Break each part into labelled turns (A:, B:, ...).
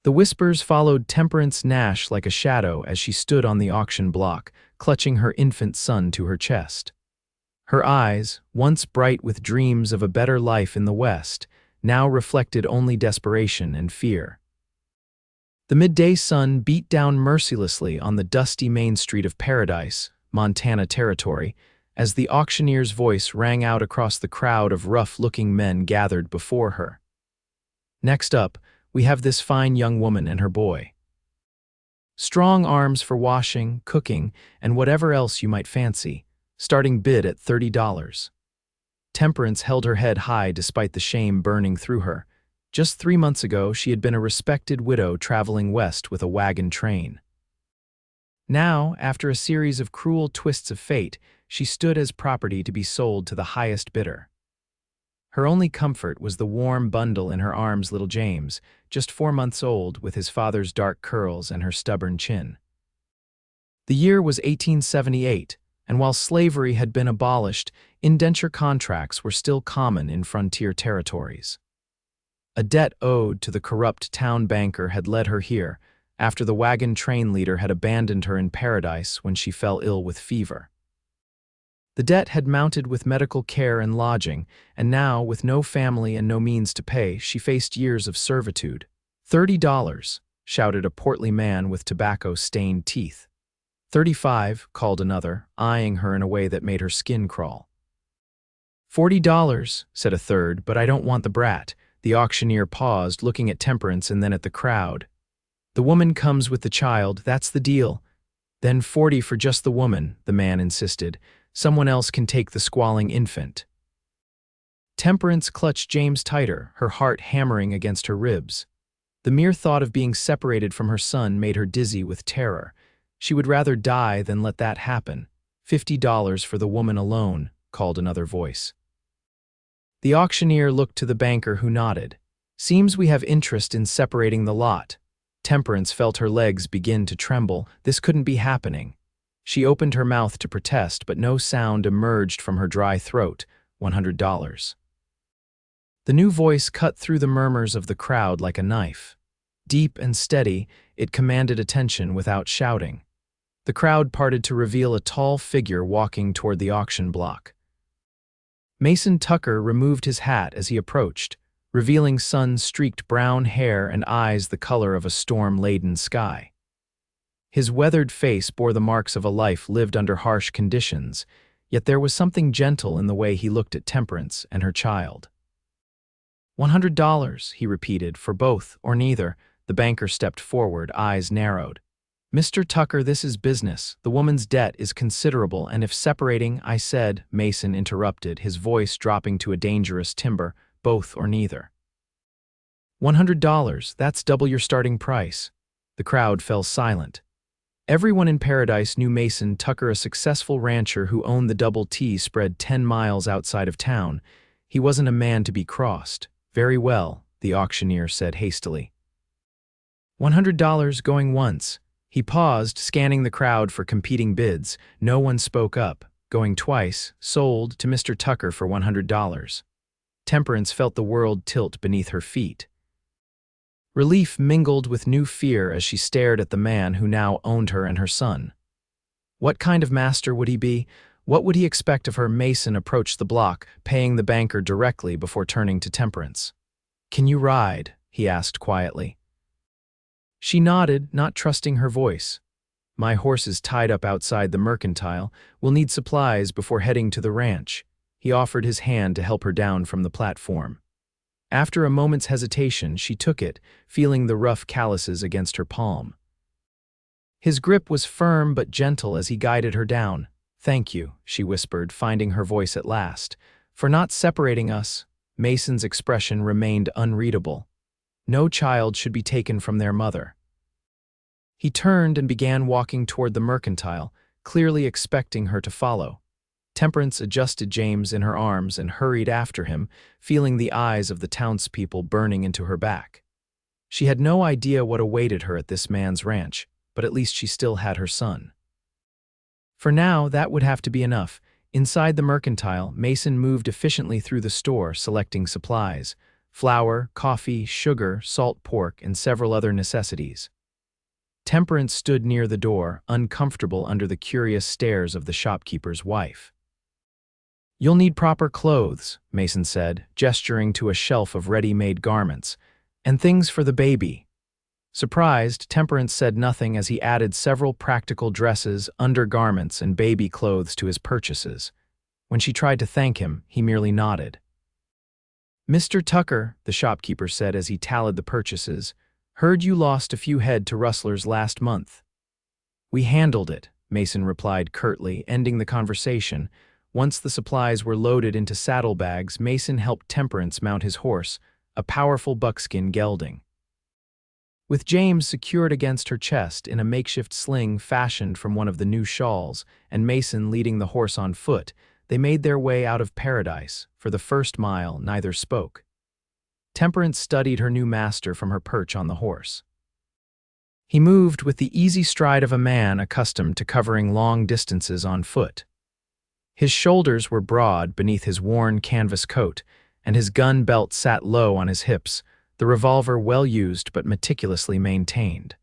A: The whispers followed Temperance Nash like a shadow as she stood on the auction block, clutching her infant son to her chest. Her eyes, once bright with dreams of a better life in the West, now reflected only desperation and fear. The midday sun beat down mercilessly on the dusty main street of Paradise, Montana Territory, as the auctioneer's voice rang out across the crowd of rough-looking men gathered before her. Next up, we have this fine young woman and her boy. Strong arms for washing, cooking, and whatever else you might fancy, starting bid at $30. Temperance held her head high despite the shame burning through her. Just 3 months ago, she had been a respected widow traveling west with a wagon train. Now, after a series of cruel twists of fate, she stood as property to be sold to the highest bidder. Her only comfort was the warm bundle in her arms, little James, just 4 months old, with his father's dark curls and her stubborn chin. The year was 1878, and while slavery had been abolished, indenture contracts were still common in frontier territories. A debt owed to the corrupt town banker had led her here, after the wagon train leader had abandoned her in Paradise when she fell ill with fever. The debt had mounted with medical care and lodging, and now, with no family and no means to pay, she faced years of servitude. $30, shouted a portly man with tobacco-stained teeth. 35, called another, eyeing her in a way that made her skin crawl. $40, said a third, but I don't want the brat. The auctioneer paused, looking at Temperance and then at the crowd. The woman comes with the child, that's the deal. Then 40 for just the woman, the man insisted. Someone else can take the squalling infant. Temperance clutched James tighter, her heart hammering against her ribs. The mere thought of being separated from her son made her dizzy with terror. She would rather die than let that happen. $50 for the woman alone, called another voice. The auctioneer looked to the banker, who nodded. Seems we have interest in separating the lot. Temperance felt her legs begin to tremble. This couldn't be happening. She opened her mouth to protest, but no sound emerged from her dry throat. $100. The new voice cut through the murmurs of the crowd like a knife. Deep and steady, it commanded attention without shouting. The crowd parted to reveal a tall figure walking toward the auction block. Mason Tucker removed his hat as he approached, revealing sun-streaked brown hair and eyes the color of a storm-laden sky. His weathered face bore the marks of a life lived under harsh conditions, yet there was something gentle in the way he looked at Temperance and her child. $100, he repeated, for both or neither. The banker stepped forward, eyes narrowed. Mr. Tucker, this is business. The woman's debt is considerable, and if separating, I said, Mason interrupted, his voice dropping to a dangerous timbre, both or neither. $100, that's double your starting price. The crowd fell silent. Everyone in Paradise knew Mason Tucker, a successful rancher who owned the Double T spread 10 miles outside of town. He wasn't a man to be crossed. Very well, the auctioneer said hastily. $100 going once. He paused, scanning the crowd for competing bids. No one spoke up. Going twice, sold to Mr. Tucker for $100. Temperance felt the world tilt beneath her feet. Relief mingled with new fear as she stared at the man who now owned her and her son. What kind of master would he be? What would he expect of her? Mason approached the block, paying the banker directly before turning to Temperance. Can you ride? He asked quietly. She nodded, not trusting her voice. My horse is tied up outside the mercantile. We'll need supplies before heading to the ranch. He offered his hand to help her down from the platform. After a moment's hesitation, she took it, feeling the rough calluses against her palm. His grip was firm but gentle as he guided her down. Thank you, she whispered, finding her voice at last. For not separating us. Mason's expression remained unreadable. No child should be taken from their mother. He turned and began walking toward the mercantile, clearly expecting her to follow. Temperance adjusted James in her arms and hurried after him, feeling the eyes of the townspeople burning into her back. She had no idea what awaited her at this man's ranch, but at least she still had her son. For now, that would have to be enough. Inside the mercantile, Mason moved efficiently through the store, selecting supplies. flour, coffee, sugar, salt pork, and several other necessities. Temperance stood near the door, uncomfortable under the curious stares of the shopkeeper's wife. "You'll need proper clothes," Mason said, gesturing to a shelf of ready-made garments, "and things for the baby." Surprised, Temperance said nothing as he added several practical dresses, undergarments, and baby clothes to his purchases. When she tried to thank him, he merely nodded. "Mr. Tucker," the shopkeeper said as he tallied the purchases, "heard you lost a few head to rustlers last month." "We handled it," Mason replied curtly, ending the conversation. Once the supplies were loaded into saddlebags, Mason helped Temperance mount his horse, a powerful buckskin gelding. With James secured against her chest in a makeshift sling fashioned from one of the new shawls, and Mason leading the horse on foot, they made their way out of paradise. For the first mile, neither spoke. Temperance studied her new master from her perch on the horse. He moved with the easy stride of a man accustomed to covering long distances on foot. His shoulders were broad beneath his worn canvas coat, and his gun belt sat low on his hips, the revolver well used but meticulously maintained.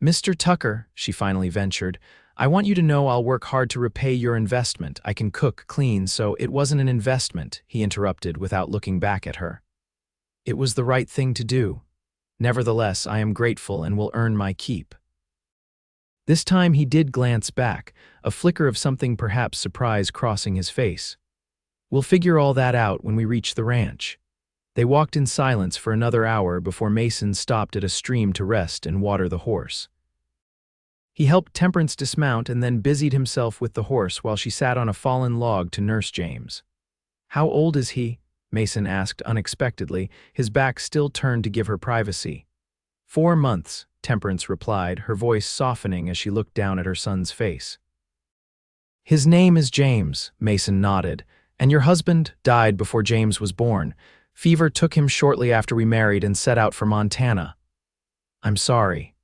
A: "Mr. Tucker," she finally ventured, "I want you to know I'll work hard to repay your investment. I can cook, clean, so it wasn't an investment," he interrupted without looking back at her. "It was the right thing to do. Nevertheless, I am grateful and will earn my keep." This time he did glance back, a flicker of something perhaps surprise crossing his face. "We'll figure all that out when we reach the ranch." They walked in silence for another hour before Mason stopped at a stream to rest and water the horse. He helped Temperance dismount and then busied himself with the horse while she sat on a fallen log to nurse James. "How old is he?" Mason asked unexpectedly, his back still turned to give her privacy. "4 months," Temperance replied, her voice softening as she looked down at her son's face. "His name is James," Mason nodded, "and your husband died before James was born. Fever took him shortly after we married and set out for Montana." "I'm sorry."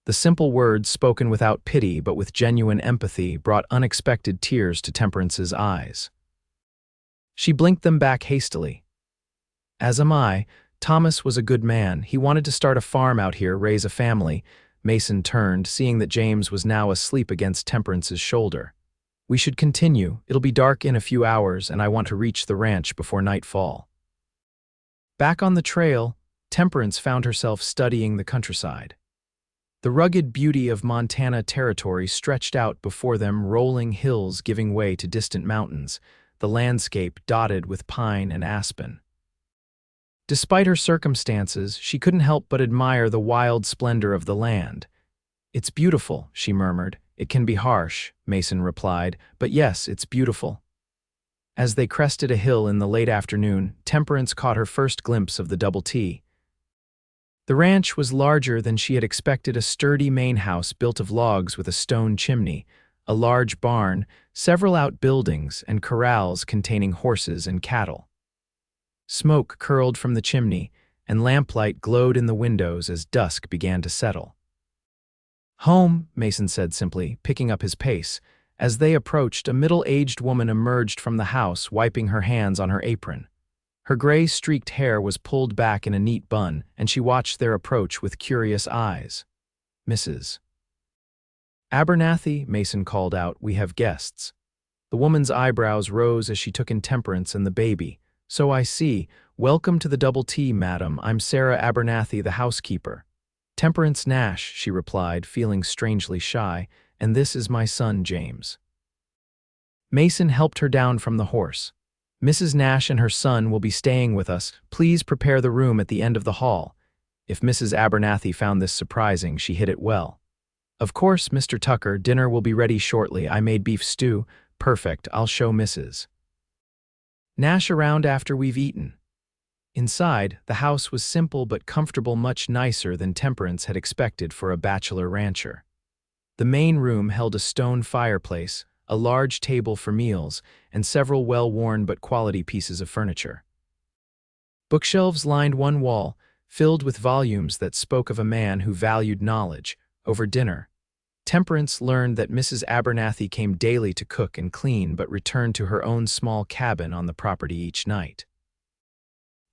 A: The simple words, spoken without pity but with genuine empathy, brought unexpected tears to Temperance's eyes. She blinked them back hastily. "As am I. Thomas was a good man. He wanted to start a farm out here, raise a family." Mason turned, seeing that James was now asleep against Temperance's shoulder. "We should continue. It'll be dark in a few hours, and I want to reach the ranch before nightfall." Back on the trail, Temperance found herself studying the countryside. The rugged beauty of Montana territory stretched out before them, rolling hills giving way to distant mountains, the landscape dotted with pine and aspen. Despite her circumstances, she couldn't help but admire the wild splendor of the land. "It's beautiful," she murmured. "It can be harsh," Mason replied, "but yes, it's beautiful." As they crested a hill in the late afternoon, Temperance caught her first glimpse of the Double T. The ranch was larger than she had expected, a sturdy main house built of logs with a stone chimney, a large barn, several outbuildings, and corrals containing horses and cattle. Smoke curled from the chimney, and lamplight glowed in the windows as dusk began to settle. "Home," Mason said simply, picking up his pace. As they approached, a middle-aged woman emerged from the house, wiping her hands on her apron. Her gray-streaked hair was pulled back in a neat bun, and she watched their approach with curious eyes. "Mrs. Abernathy," Mason called out, "we have guests." The woman's eyebrows rose as she took in Temperance and the baby. "So I see. Welcome to the Double T, madam. I'm Sarah Abernathy, the housekeeper." "Temperance Nash," she replied, feeling strangely shy, "and this is my son, James." Mason helped her down from the horse. "Mrs. Nash and her son will be staying with us. Please prepare the room at the end of the hall." If Mrs. Abernathy found this surprising, she hid it well. "Of course, Mr. Tucker, dinner will be ready shortly. I made beef stew." "Perfect, I'll show Mrs. Nash around after we've eaten." Inside, the house was simple but comfortable, much nicer than Temperance had expected for a bachelor rancher. The main room held a stone fireplace, a large table for meals, and several well-worn but quality pieces of furniture. Bookshelves lined one wall, filled with volumes that spoke of a man who valued knowledge. Over dinner, Temperance learned that Mrs. Abernathy came daily to cook and clean but returned to her own small cabin on the property each night.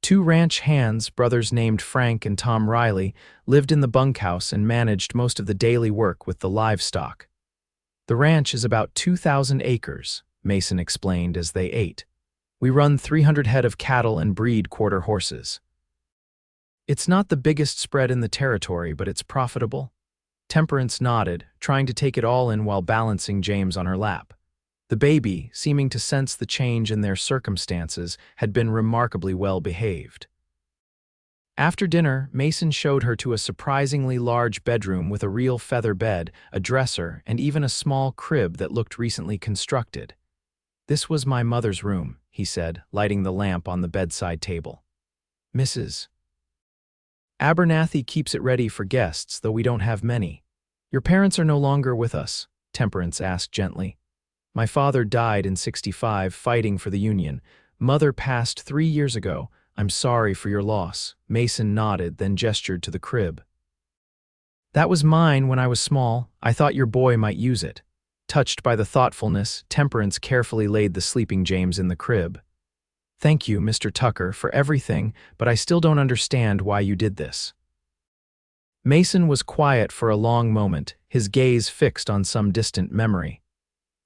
A: Two ranch hands, brothers named Frank and Tom Riley, lived in the bunkhouse and managed most of the daily work with the livestock. The ranch is about 2,000 acres, Mason explained as they ate. We run 300 head of cattle and breed quarter horses. It's not the biggest spread in the territory, but it's profitable. Temperance nodded, trying to take it all in while balancing James on her lap. The baby, seeming to sense the change in their circumstances, had been remarkably well behaved. After dinner, Mason showed her to a surprisingly large bedroom with a real feather bed, a dresser, and even a small crib that looked recently constructed. "This was my mother's room," he said, lighting the lamp on the bedside table. "Mrs. Abernathy keeps it ready for guests, though we don't have many." "Your parents are no longer with us?" Temperance asked gently. "My father died in '65 fighting for the Union. Mother passed 3 years ago. I'm sorry for your loss." Mason nodded, then gestured to the crib. "That was mine when I was small. I thought your boy might use it." Touched by the thoughtfulness, Temperance carefully laid the sleeping James in the crib. "Thank you, Mr. Tucker, for everything, but I still don't understand why you did this." Mason was quiet for a long moment, his gaze fixed on some distant memory.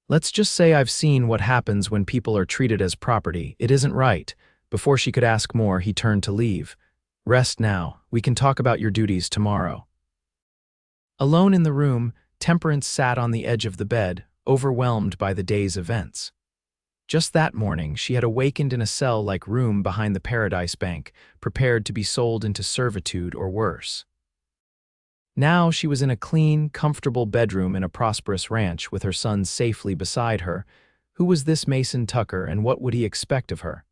A: "Let's just say I've seen what happens when people are treated as property. It isn't right." Before she could ask more, he turned to leave. "Rest now. We can talk about your duties tomorrow." Alone in the room, Temperance sat on the edge of the bed, overwhelmed by the day's events. Just that morning, she had awakened in a cell-like room behind the Paradise Bank, prepared to be sold into servitude or worse. Now she was in a clean, comfortable bedroom in a prosperous ranch with her son safely beside her. Who was this Mason Tucker, and what would he expect of her?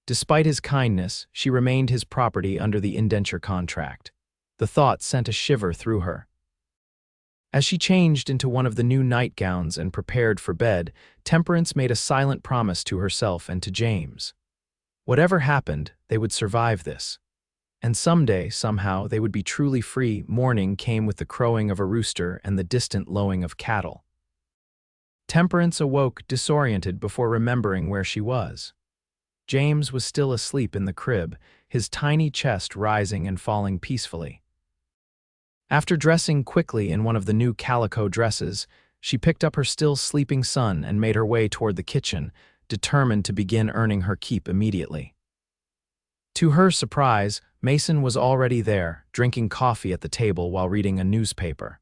A: Despite his kindness, she remained his property under the indenture contract. The thought sent a shiver through her. As she changed into one of the new nightgowns and prepared for bed, Temperance made a silent promise to herself and to James. Whatever happened, they would survive this. And someday, somehow, they would be truly free. Morning came with the crowing of a rooster and the distant lowing of cattle. Temperance awoke disoriented before remembering where she was. James was still asleep in the crib, his tiny chest rising and falling peacefully. After dressing quickly in one of the new calico dresses, she picked up her still sleeping son and made her way toward the kitchen, determined to begin earning her keep immediately. To her surprise, Mason was already there, drinking coffee at the table while reading a newspaper.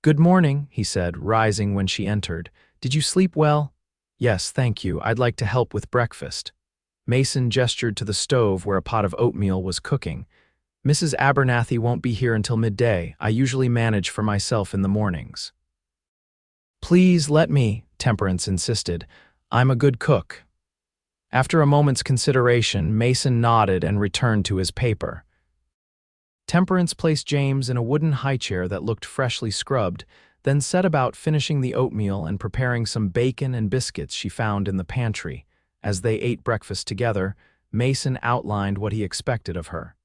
A: "Good morning," he said, rising when she entered. "Did you sleep well?" "Yes, thank you. I'd like to help with breakfast." Mason gestured to the stove where a pot of oatmeal was cooking. "Mrs. Abernathy won't be here until midday. I usually manage for myself in the mornings." "Please let me," Temperance insisted. "I'm a good cook." After a moment's consideration, Mason nodded and returned to his paper. Temperance placed James in a wooden highchair that looked freshly scrubbed, then set about finishing the oatmeal and preparing some bacon and biscuits she found in the pantry. As they ate breakfast together, Mason outlined what he expected of her.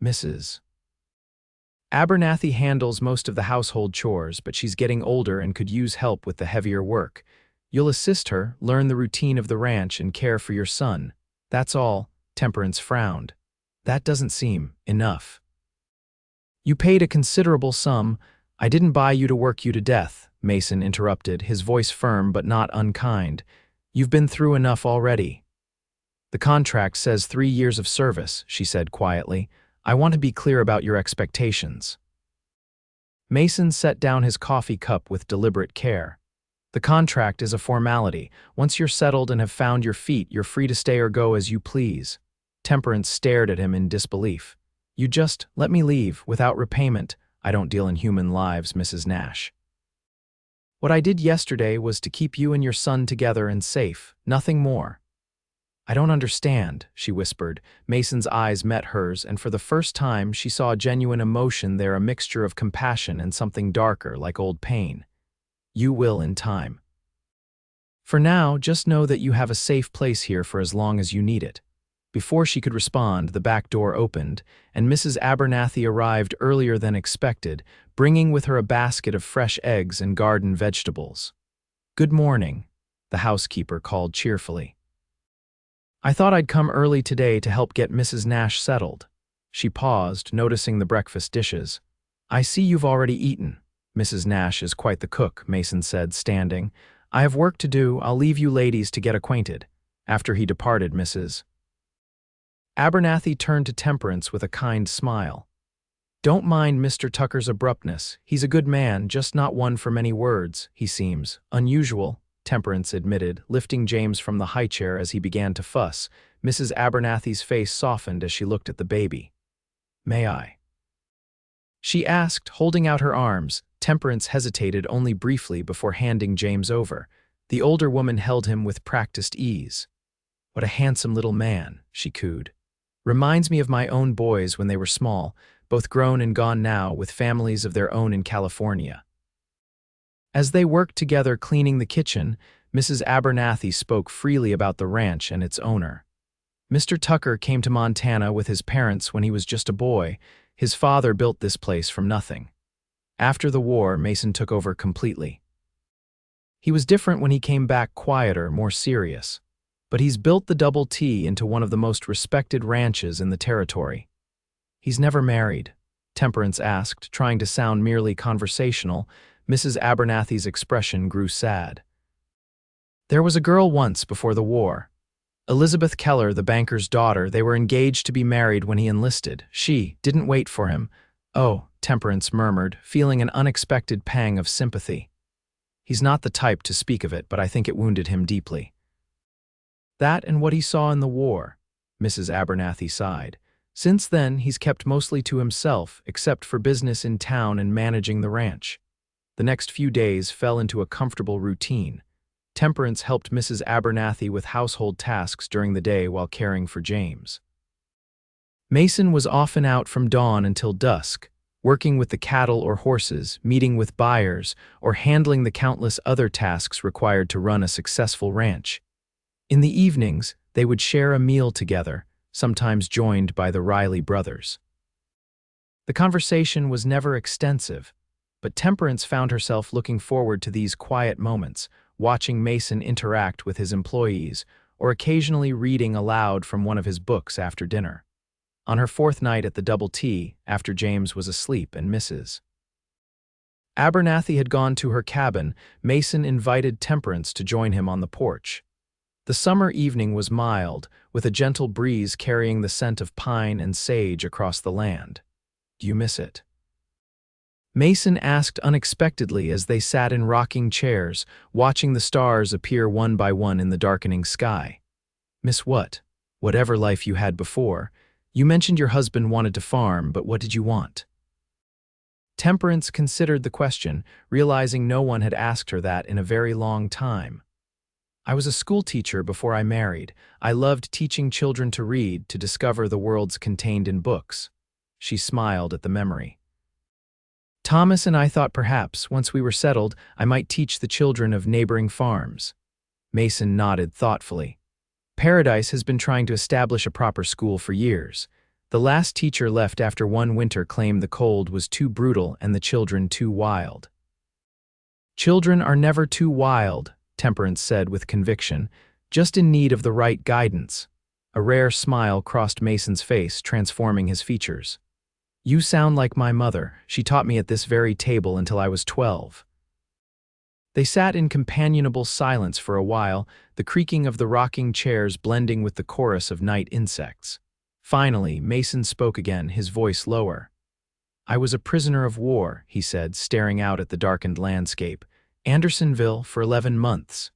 A: "Mrs. Abernathy handles most of the household chores, but she's getting older and could use help with the heavier work. You'll assist her, learn the routine of the ranch, and care for your son. That's all." Temperance frowned. "That doesn't seem enough." "You paid a considerable sum. I didn't buy you to work you to death," Mason interrupted, his voice firm but not unkind. "You've been through enough already." "The contract says 3 years of service," she said quietly. "I want to be clear about your expectations." Mason set down his coffee cup with deliberate care. "The contract is a formality. Once you're settled and have found your feet, you're free to stay or go as you please." Temperance stared at him in disbelief. "You just let me leave, without repayment." "I don't deal in human lives, Mrs. Nash. What I did yesterday was to keep you and your son together and safe, nothing more." "I don't understand," she whispered. Mason's eyes met hers, and for the first time she saw a genuine emotion there, a mixture of compassion and something darker, like old pain. "You will in time. For now, just know that you have a safe place here for as long as you need it." Before she could respond, the back door opened, and Mrs. Abernathy arrived earlier than expected, bringing with her a basket of fresh eggs and garden vegetables. "Good morning," the housekeeper called cheerfully. I thought I'd come early today to help get Mrs. Nash settled. She paused, noticing the breakfast dishes. I see you've already eaten. Mrs. Nash is quite the cook, Mason said, standing. I have work to do. I'll leave you ladies to get acquainted. After he departed, Mrs. Abernathy turned to Temperance with a kind smile. Don't mind Mr. Tucker's abruptness. He's a good man, just not one for many words, he seems. Unusual, Temperance admitted, lifting James from the high chair as he began to fuss. Mrs. Abernathy's face softened as she looked at the baby. May I? She asked, holding out her arms. Temperance hesitated only briefly before handing James over. The older woman held him with practiced ease. What a handsome little man, she cooed. Reminds me of my own boys when they were small, both grown and gone now, with families of their own in California. As they worked together cleaning the kitchen, Mrs. Abernathy spoke freely about the ranch and its owner. Mr. Tucker came to Montana with his parents when he was just a boy. His father built this place from nothing. After the war, Mason took over completely. He was different when he came back, quieter, more serious. But he's built the Double T into one of the most respected ranches in the territory. He's never married, Temperance asked, trying to sound merely conversational. Mrs. Abernathy's expression grew sad. There was a girl once before the war. Elizabeth Keller, the banker's daughter. They were engaged to be married when he enlisted. She didn't wait for him. Oh, Temperance murmured, feeling an unexpected pang of sympathy. He's not the type to speak of it, but I think it wounded him deeply. That and what he saw in the war, Mrs. Abernathy sighed. Since then, he's kept mostly to himself, except for business in town and managing the ranch. The next few days fell into a comfortable routine. Temperance helped Mrs. Abernathy with household tasks during the day while caring for James. Mason was often out from dawn until dusk, working with the cattle or horses, meeting with buyers, or handling the countless other tasks required to run a successful ranch. In the evenings, they would share a meal together, sometimes joined by the Riley brothers. The conversation was never extensive, but Temperance found herself looking forward to these quiet moments, watching Mason interact with his employees, or occasionally reading aloud from one of his books after dinner. On her fourth night at the Double T, after James was asleep and Mrs. Abernathy had gone to her cabin, Mason invited Temperance to join him on the porch. The summer evening was mild, with a gentle breeze carrying the scent of pine and sage across the land. Do you miss it? Mason asked unexpectedly as they sat in rocking chairs, watching the stars appear one by one in the darkening sky. Miss what? Whatever life you had before. You mentioned your husband wanted to farm, but what did you want? Temperance considered the question, realizing no one had asked her that in a very long time. I was a school teacher before I married. I loved teaching children to read, to discover the worlds contained in books. She smiled at the memory. Thomas and I thought perhaps, once we were settled, I might teach the children of neighboring farms. Mason nodded thoughtfully. Paradise has been trying to establish a proper school for years. The last teacher left after one winter claimed the cold was too brutal and the children too wild. Children are never too wild, Temperance said with conviction, just in need of the right guidance. A rare smile crossed Mason's face, transforming his features. You sound like my mother. She taught me at this very table until I was 12. They sat in companionable silence for a while, the creaking of the rocking chairs blending with the chorus of night insects. Finally, Mason spoke again, his voice lower. I was a prisoner of war, he said, staring out at the darkened landscape. Andersonville for 11 months.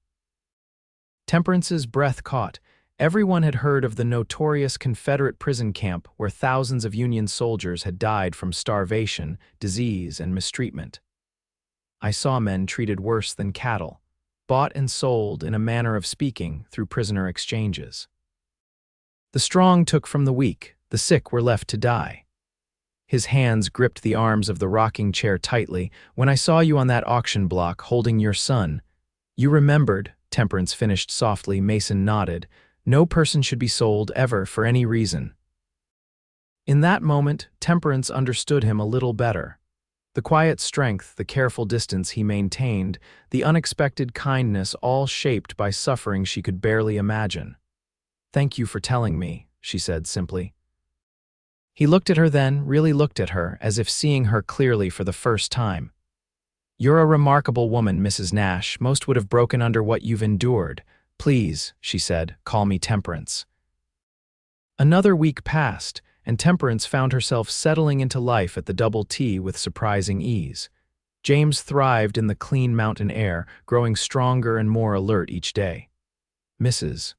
A: Temperance's breath caught. Everyone had heard of the notorious Confederate prison camp where thousands of Union soldiers had died from starvation, disease, and mistreatment. I saw men treated worse than cattle, bought and sold in a manner of speaking through prisoner exchanges. The strong took from the weak, the sick were left to die. His hands gripped the arms of the rocking chair tightly. When I saw you on that auction block holding your son, you remembered, Temperance finished softly. Mason nodded. No person should be sold ever for any reason. In that moment, Temperance understood him a little better. The quiet strength, the careful distance he maintained, the unexpected kindness, all shaped by suffering she could barely imagine. "Thank you for telling me," she said simply. He looked at her then, really looked at her, as if seeing her clearly for the first time. "You're a remarkable woman, Mrs. Nash. Most would have broken under what you've endured. Please," she said, "call me Temperance." Another week passed, and Temperance found herself settling into life at the Double T with surprising ease. James thrived in the clean mountain air, growing stronger and more alert each day. Mrs.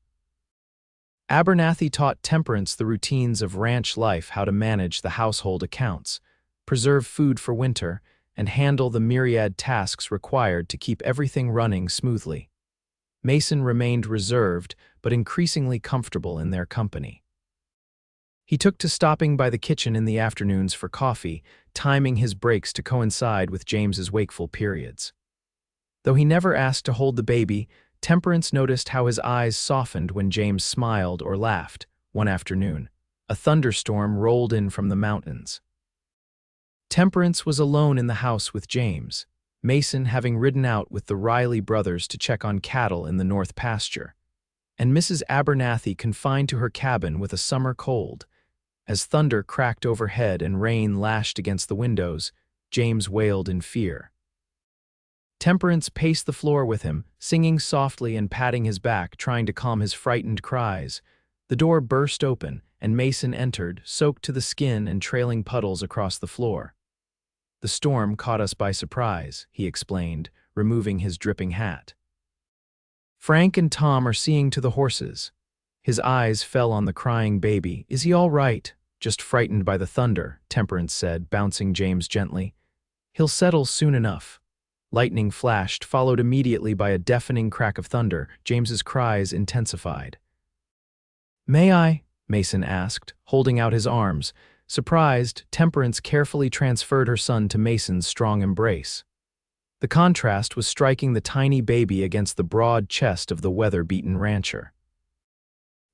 A: Abernathy taught Temperance the routines of ranch life, how to manage the household accounts, preserve food for winter, and handle the myriad tasks required to keep everything running smoothly. Mason remained reserved, but increasingly comfortable in their company. He took to stopping by the kitchen in the afternoons for coffee, timing his breaks to coincide with James's wakeful periods. Though he never asked to hold the baby, Temperance noticed how his eyes softened when James smiled or laughed. One afternoon, a thunderstorm rolled in from the mountains. Temperance was alone in the house with James, Mason having ridden out with the Riley brothers to check on cattle in the north pasture, and Mrs. Abernathy confined to her cabin with a summer cold. As thunder cracked overhead and rain lashed against the windows, James wailed in fear. Temperance paced the floor with him, singing softly and patting his back, trying to calm his frightened cries. The door burst open, and Mason entered, soaked to the skin and trailing puddles across the floor. "The storm caught us by surprise," he explained, removing his dripping hat. "Frank and Tom are seeing to the horses." His eyes fell on the crying baby. "Is he all right?" "Just frightened by the thunder," Temperance said, bouncing James gently. "He'll settle soon enough." Lightning flashed, followed immediately by a deafening crack of thunder. James's cries intensified. "May I?" Mason asked, holding out his arms. Surprised, Temperance carefully transferred her son to Mason's strong embrace. The contrast was striking the tiny baby against the broad chest of the weather-beaten rancher.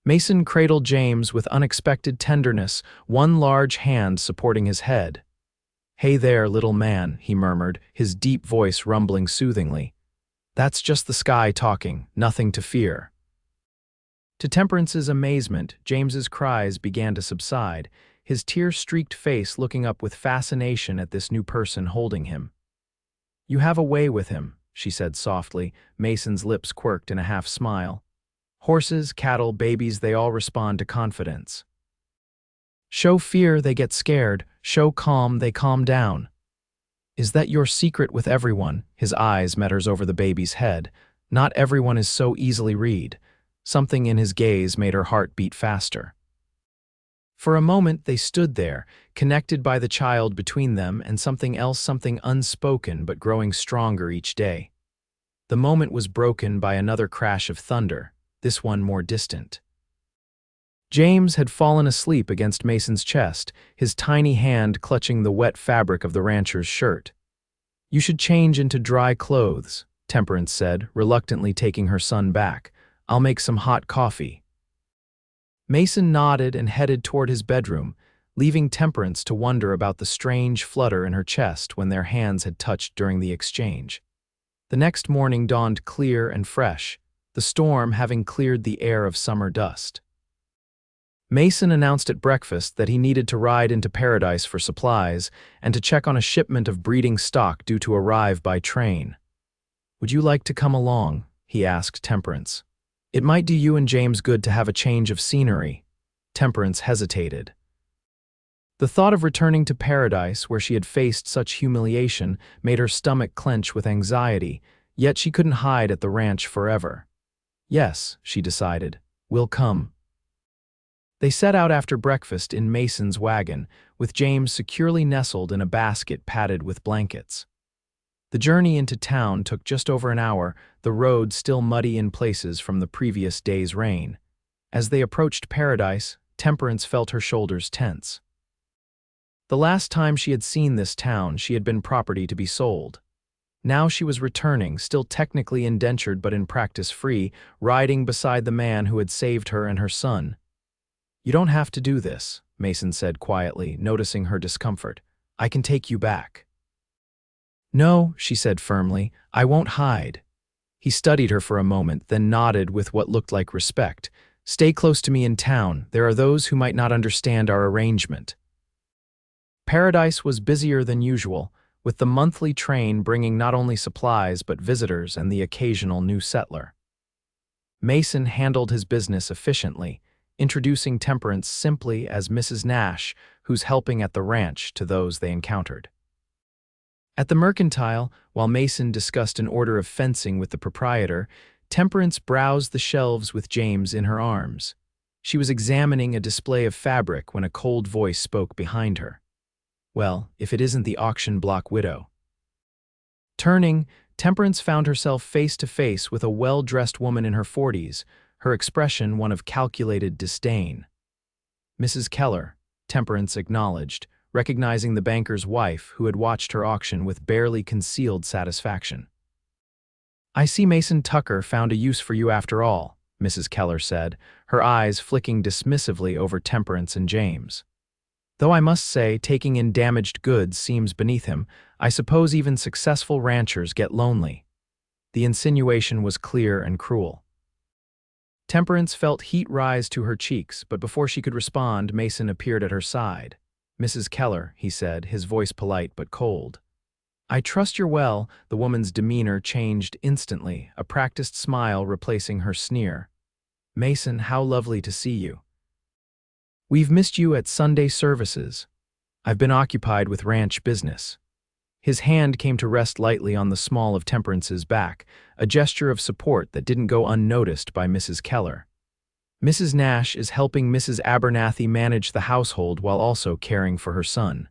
A: Mason cradled James with unexpected tenderness, one large hand supporting his head. "Hey there, little man," he murmured, his deep voice rumbling soothingly. "That's just the sky talking, nothing to fear." To Temperance's amazement, James's cries began to subside, his tear-streaked face looking up with fascination at this new person holding him. "You have a way with him," she said softly. Mason's lips quirked in a half-smile. "Horses, cattle, babies, they all respond to confidence. Show fear, they get scared. Show calm, they calm down. Is that your secret with everyone?" His eyes met hers over the baby's head. "Not everyone is so easily read." Something in his gaze made her heart beat faster. For a moment they stood there, connected by the child between them and something else, something unspoken but growing stronger each day. The moment was broken by another crash of thunder, this one more distant. James had fallen asleep against Mason's chest, his tiny hand clutching the wet fabric of the rancher's shirt. "You should change into dry clothes," Temperance said, reluctantly taking her son back. "I'll make some hot coffee." Mason nodded and headed toward his bedroom, leaving Temperance to wonder about the strange flutter in her chest when their hands had touched during the exchange. The next morning dawned clear and fresh, the storm having cleared the air of summer dust. Mason announced at breakfast that he needed to ride into Paradise for supplies and to check on a shipment of breeding stock due to arrive by train. "Would you like to come along?" he asked Temperance. "It might do you and James good to have a change of scenery." Temperance hesitated. The thought of returning to Paradise, where she had faced such humiliation, made her stomach clench with anxiety, yet she couldn't hide at the ranch forever. "Yes," she decided, "we'll come." They set out after breakfast in Mason's wagon, with James securely nestled in a basket padded with blankets. The journey into town took just over an hour, the road still muddy in places from the previous day's rain. As they approached Paradise, Temperance felt her shoulders tense. The last time she had seen this town, she had been property to be sold. Now she was returning, still technically indentured but in practice free, riding beside the man who had saved her and her son. "You don't have to do this," Mason said quietly, noticing her discomfort. "I can take you back." "No," she said firmly, "I won't hide." He studied her for a moment, then nodded with what looked like respect. Stay close to me in town. There are those who might not understand our arrangement." Paradise was busier than usual, with the monthly train bringing not only supplies but visitors and the occasional new settler. Mason handled his business efficiently, introducing Temperance simply as Mrs. Nash, who's helping at the ranch, to those they encountered. At the mercantile, while Mason discussed an order of fencing with the proprietor, Temperance browsed the shelves with James in her arms. She was examining a display of fabric when a cold voice spoke behind her. Well, if it isn't the auction block widow. Turning, Temperance found herself face to face with a well-dressed woman in her 40s, her expression one of calculated disdain. "Mrs. Keller," Temperance acknowledged, recognizing the banker's wife who had watched her auction with barely concealed satisfaction. "I see Mason Tucker found a use for you after all," Mrs. Keller said, her eyes flicking dismissively over Temperance and James. "Though I must say taking in damaged goods seems beneath him, I suppose even successful ranchers get lonely." The insinuation was clear and cruel. Temperance felt heat rise to her cheeks, but before she could respond, Mason appeared at her side. "Mrs. Keller," he said, his voice polite but cold. "I trust you're well." The woman's demeanor changed instantly, a practiced smile replacing her sneer. "Mason, how lovely to see you. We've missed you at Sunday services. I've been occupied with ranch business." His hand came to rest lightly on the small of Temperance's back, a gesture of support that didn't go unnoticed by Mrs. Keller. "Mrs. Nash is helping Mrs. Abernathy manage the household while also caring for her son."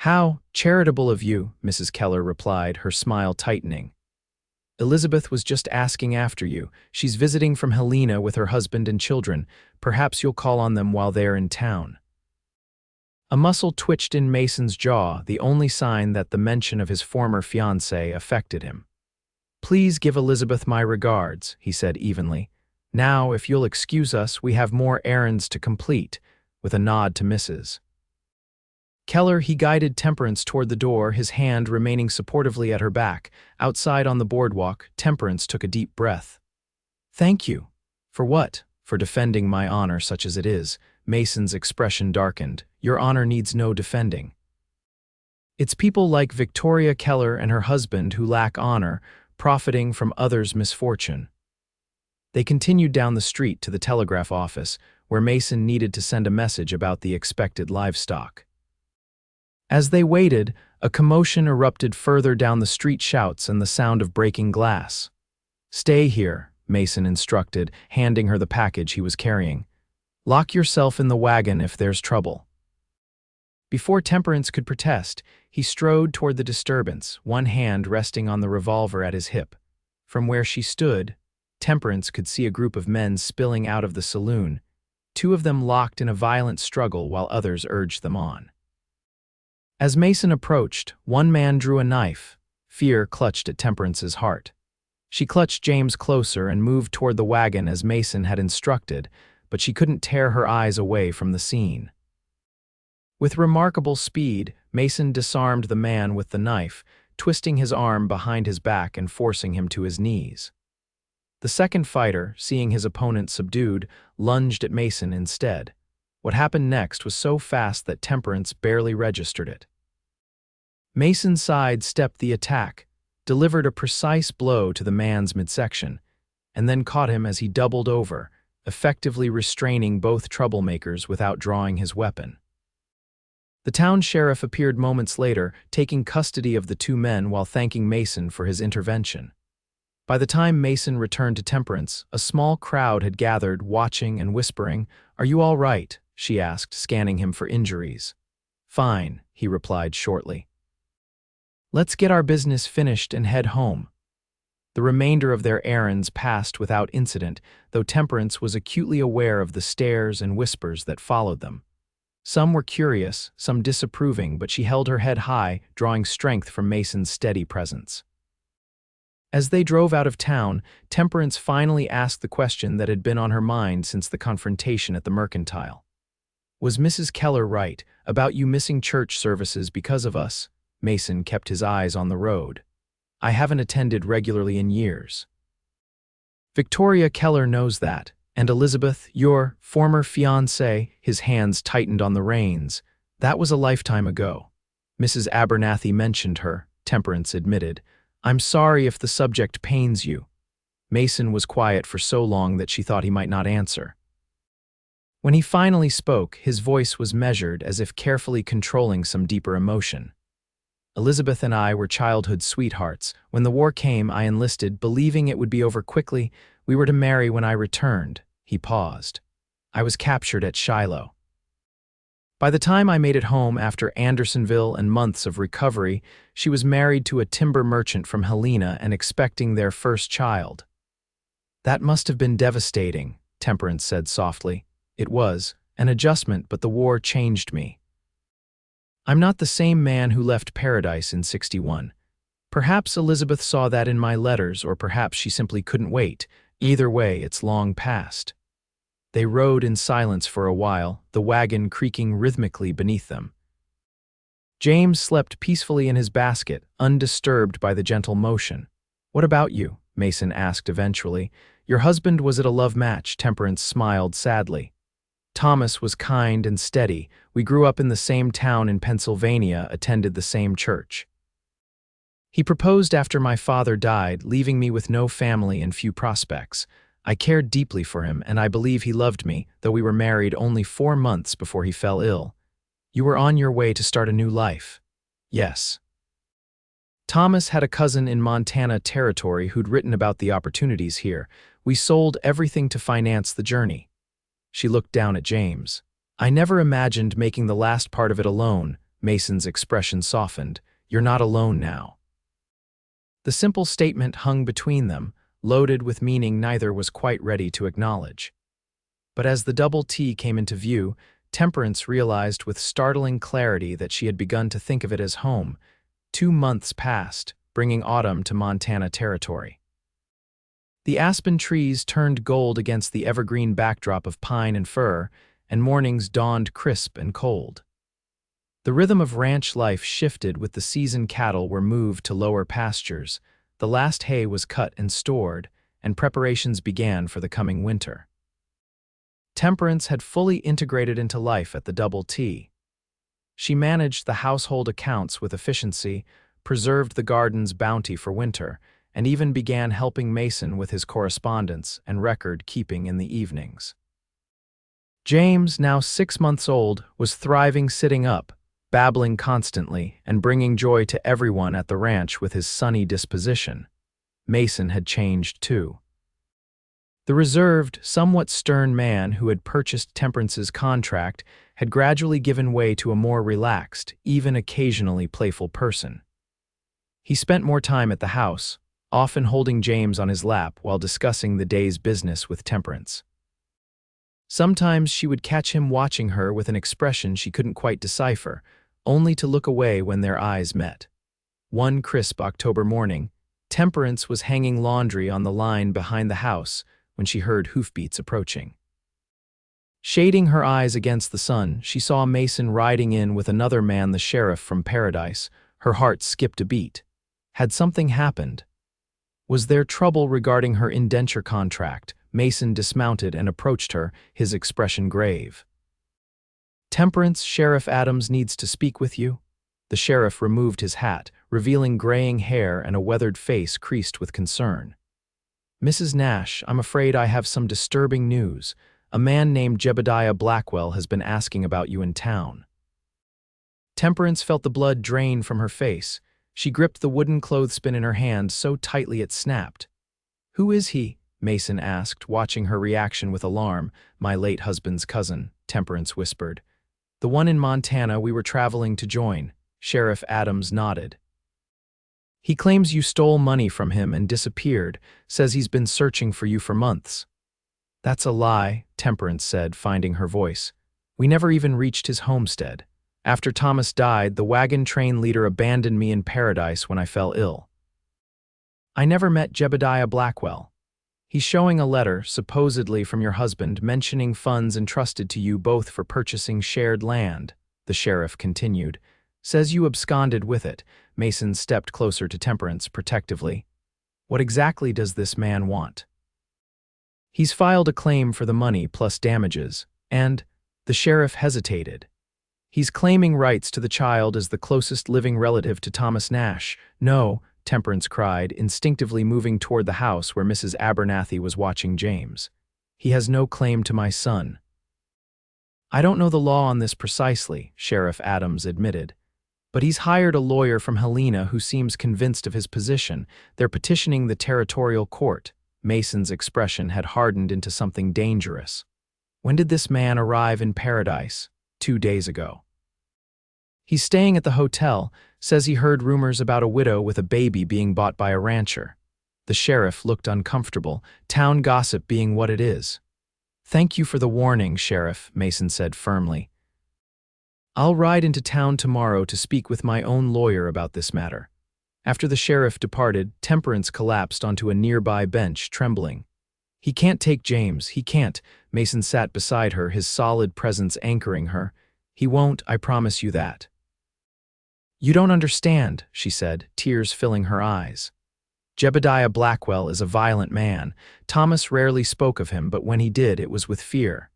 A: "How charitable of you," Mrs. Keller replied, her smile tightening. "Elizabeth was just asking after you. She's visiting from Helena with her husband and children. Perhaps you'll call on them while they are in town." A muscle twitched in Mason's jaw, the only sign that the mention of his former fiancée affected him. "Please give Elizabeth my regards," he said evenly. "Now, if you'll excuse us, we have more errands to complete," with a nod to Mrs. Keller. He guided Temperance toward the door, his hand remaining supportively at her back. Outside on the boardwalk, Temperance took a deep breath. "Thank you." "For what?" "For defending my honor such as it is." Mason's expression darkened. "Your honor needs no defending. It's people like Victoria Keller and her husband who lack honor, profiting from others' misfortune." They continued down the street to the telegraph office, where Mason needed to send a message about the expected livestock. As they waited, a commotion erupted further down the street, shouts and the sound of breaking glass. "Stay here," Mason instructed, handing her the package he was carrying. "Lock yourself in the wagon if there's trouble." Before Temperance could protest, he strode toward the disturbance, one hand resting on the revolver at his hip. From where she stood, Temperance could see a group of men spilling out of the saloon, two of them locked in a violent struggle while others urged them on. As Mason approached, one man drew a knife. Fear clutched at Temperance's heart. She clutched James closer and moved toward the wagon as Mason had instructed, but she couldn't tear her eyes away from the scene. With remarkable speed, Mason disarmed the man with the knife, twisting his arm behind his back and forcing him to his knees. The second fighter, seeing his opponent subdued, lunged at Mason instead. What happened next was so fast that Temperance barely registered it. Mason sidestepped the attack, delivered a precise blow to the man's midsection, and then caught him as he doubled over, effectively restraining both troublemakers without drawing his weapon. The town sheriff appeared moments later, taking custody of the two men while thanking Mason for his intervention. By the time Mason returned to Temperance, a small crowd had gathered, watching and whispering. "Are you all right?" she asked, scanning him for injuries. "Fine," he replied shortly. "Let's get our business finished and head home." The remainder of their errands passed without incident, though Temperance was acutely aware of the stares and whispers that followed them. Some were curious, some disapproving, but she held her head high, drawing strength from Mason's steady presence. As they drove out of town, Temperance finally asked the question that had been on her mind since the confrontation at the mercantile. "Was Mrs. Keller right about you missing church services because of us?" Mason kept his eyes on the road. "I haven't attended regularly in years." "Victoria Keller knows that, And Elizabeth, your former fiancée, his hands tightened on the reins. That was a lifetime ago. Mrs. Abernathy mentioned her, Temperance admitted. I'm sorry if the subject pains you. Mason was quiet for so long that she thought he might not answer. When he finally spoke, his voice was measured as if carefully controlling some deeper emotion. Elizabeth and I were childhood sweethearts. When the war came, I enlisted, believing it would be over quickly. We were to marry when I returned. He paused. I was captured at Shiloh. By the time I made it home after Andersonville and months of recovery, she was married to a timber merchant from Helena and expecting their first child. That must have been devastating, Temperance said softly. It was, an adjustment, but the war changed me. I'm not the same man who left paradise in '61. Perhaps Elizabeth saw that in my letters, or perhaps she simply couldn't wait. Either way, it's long past. They rode in silence for a while, the wagon creaking rhythmically beneath them. James slept peacefully in his basket, undisturbed by the gentle motion. What about you? Mason asked eventually. Your husband was at a love match, Temperance smiled sadly. Thomas was kind and steady. We grew up in the same town in Pennsylvania, attended the same church. He proposed after my father died, leaving me with no family and few prospects. I cared deeply for him, and I believe he loved me, though we were married only 4 months before he fell ill. You were on your way to start a new life. Yes. Thomas had a cousin in Montana Territory who'd written about the opportunities here. We sold everything to finance the journey. She looked down at James. I never imagined making the last part of it alone. Mason's expression softened. You're not alone now. The simple statement hung between them, loaded with meaning neither was quite ready to acknowledge. But as the double T came into view, Temperance realized with startling clarity that she had begun to think of it as home. 2 months passed, bringing autumn to Montana Territory. The aspen trees turned gold against the evergreen backdrop of pine and fir, and mornings dawned crisp and cold. The rhythm of ranch life shifted with the season. Cattle were moved to lower pastures, the last hay was cut and stored, and preparations began for the coming winter. Temperance had fully integrated into life at the Double T. She managed the household accounts with efficiency, preserved the garden's bounty for winter, and even began helping Mason with his correspondence and record-keeping in the evenings. James, now 6 months old, was thriving sitting up, babbling constantly and bringing joy to everyone at the ranch with his sunny disposition. Mason had changed too. The reserved, somewhat stern man who had purchased Temperance's contract had gradually given way to a more relaxed, even occasionally playful person. He spent more time at the house, often holding James on his lap while discussing the day's business with Temperance. Sometimes she would catch him watching her with an expression she couldn't quite decipher, only to look away when their eyes met. One crisp October morning, Temperance was hanging laundry on the line behind the house when she heard hoofbeats approaching. Shading her eyes against the sun, she saw Mason riding in with another man, the sheriff from Paradise. Her heart skipped a beat. Had something happened? Was there trouble regarding her indenture contract? Mason dismounted and approached her, his expression grave. Temperance, Sheriff Adams needs to speak with you. The sheriff removed his hat, revealing graying hair and a weathered face creased with concern. Mrs. Nash, I'm afraid I have some disturbing news. A man named Jebediah Blackwell has been asking about you in town. Temperance felt the blood drain from her face. She gripped the wooden clothespin in her hand so tightly it snapped. Who is he? Mason asked, watching her reaction with alarm. My late husband's cousin, Temperance whispered. The one in Montana we were traveling to join. Sheriff Adams nodded. He claims you stole money from him and disappeared, says he's been searching for you for months. That's a lie, Temperance said, finding her voice. We never even reached his homestead. After Thomas died, the wagon train leader abandoned me in Paradise when I fell ill. I never met Jebediah Blackwell. He's showing a letter, supposedly from your husband, mentioning funds entrusted to you both for purchasing shared land, the sheriff continued. Says you absconded with it. Mason stepped closer to Temperance protectively. What exactly does this man want? He's filed a claim for the money plus damages, and the sheriff hesitated. He's claiming rights to the child as the closest living relative to Thomas Nash. No, Temperance cried, instinctively moving toward the house where Mrs. Abernathy was watching James. He has no claim to my son. I don't know the law on this precisely, Sheriff Adams admitted. But he's hired a lawyer from Helena who seems convinced of his position. They're petitioning the territorial court. Mason's expression had hardened into something dangerous. When did this man arrive in Paradise? 2 days ago. He's staying at the hotel, says he heard rumors about a widow with a baby being bought by a rancher. The sheriff looked uncomfortable, town gossip being what it is. Thank you for the warning, Sheriff, Mason said firmly. I'll ride into town tomorrow to speak with my own lawyer about this matter. After the sheriff departed, Temperance collapsed onto a nearby bench, trembling. He can't take James, he can't. Mason sat beside her, his solid presence anchoring her. He won't, I promise you that. You don't understand, she said, tears filling her eyes. Jebediah Blackwell is a violent man. Thomas rarely spoke of him, but when he did, it was with fear.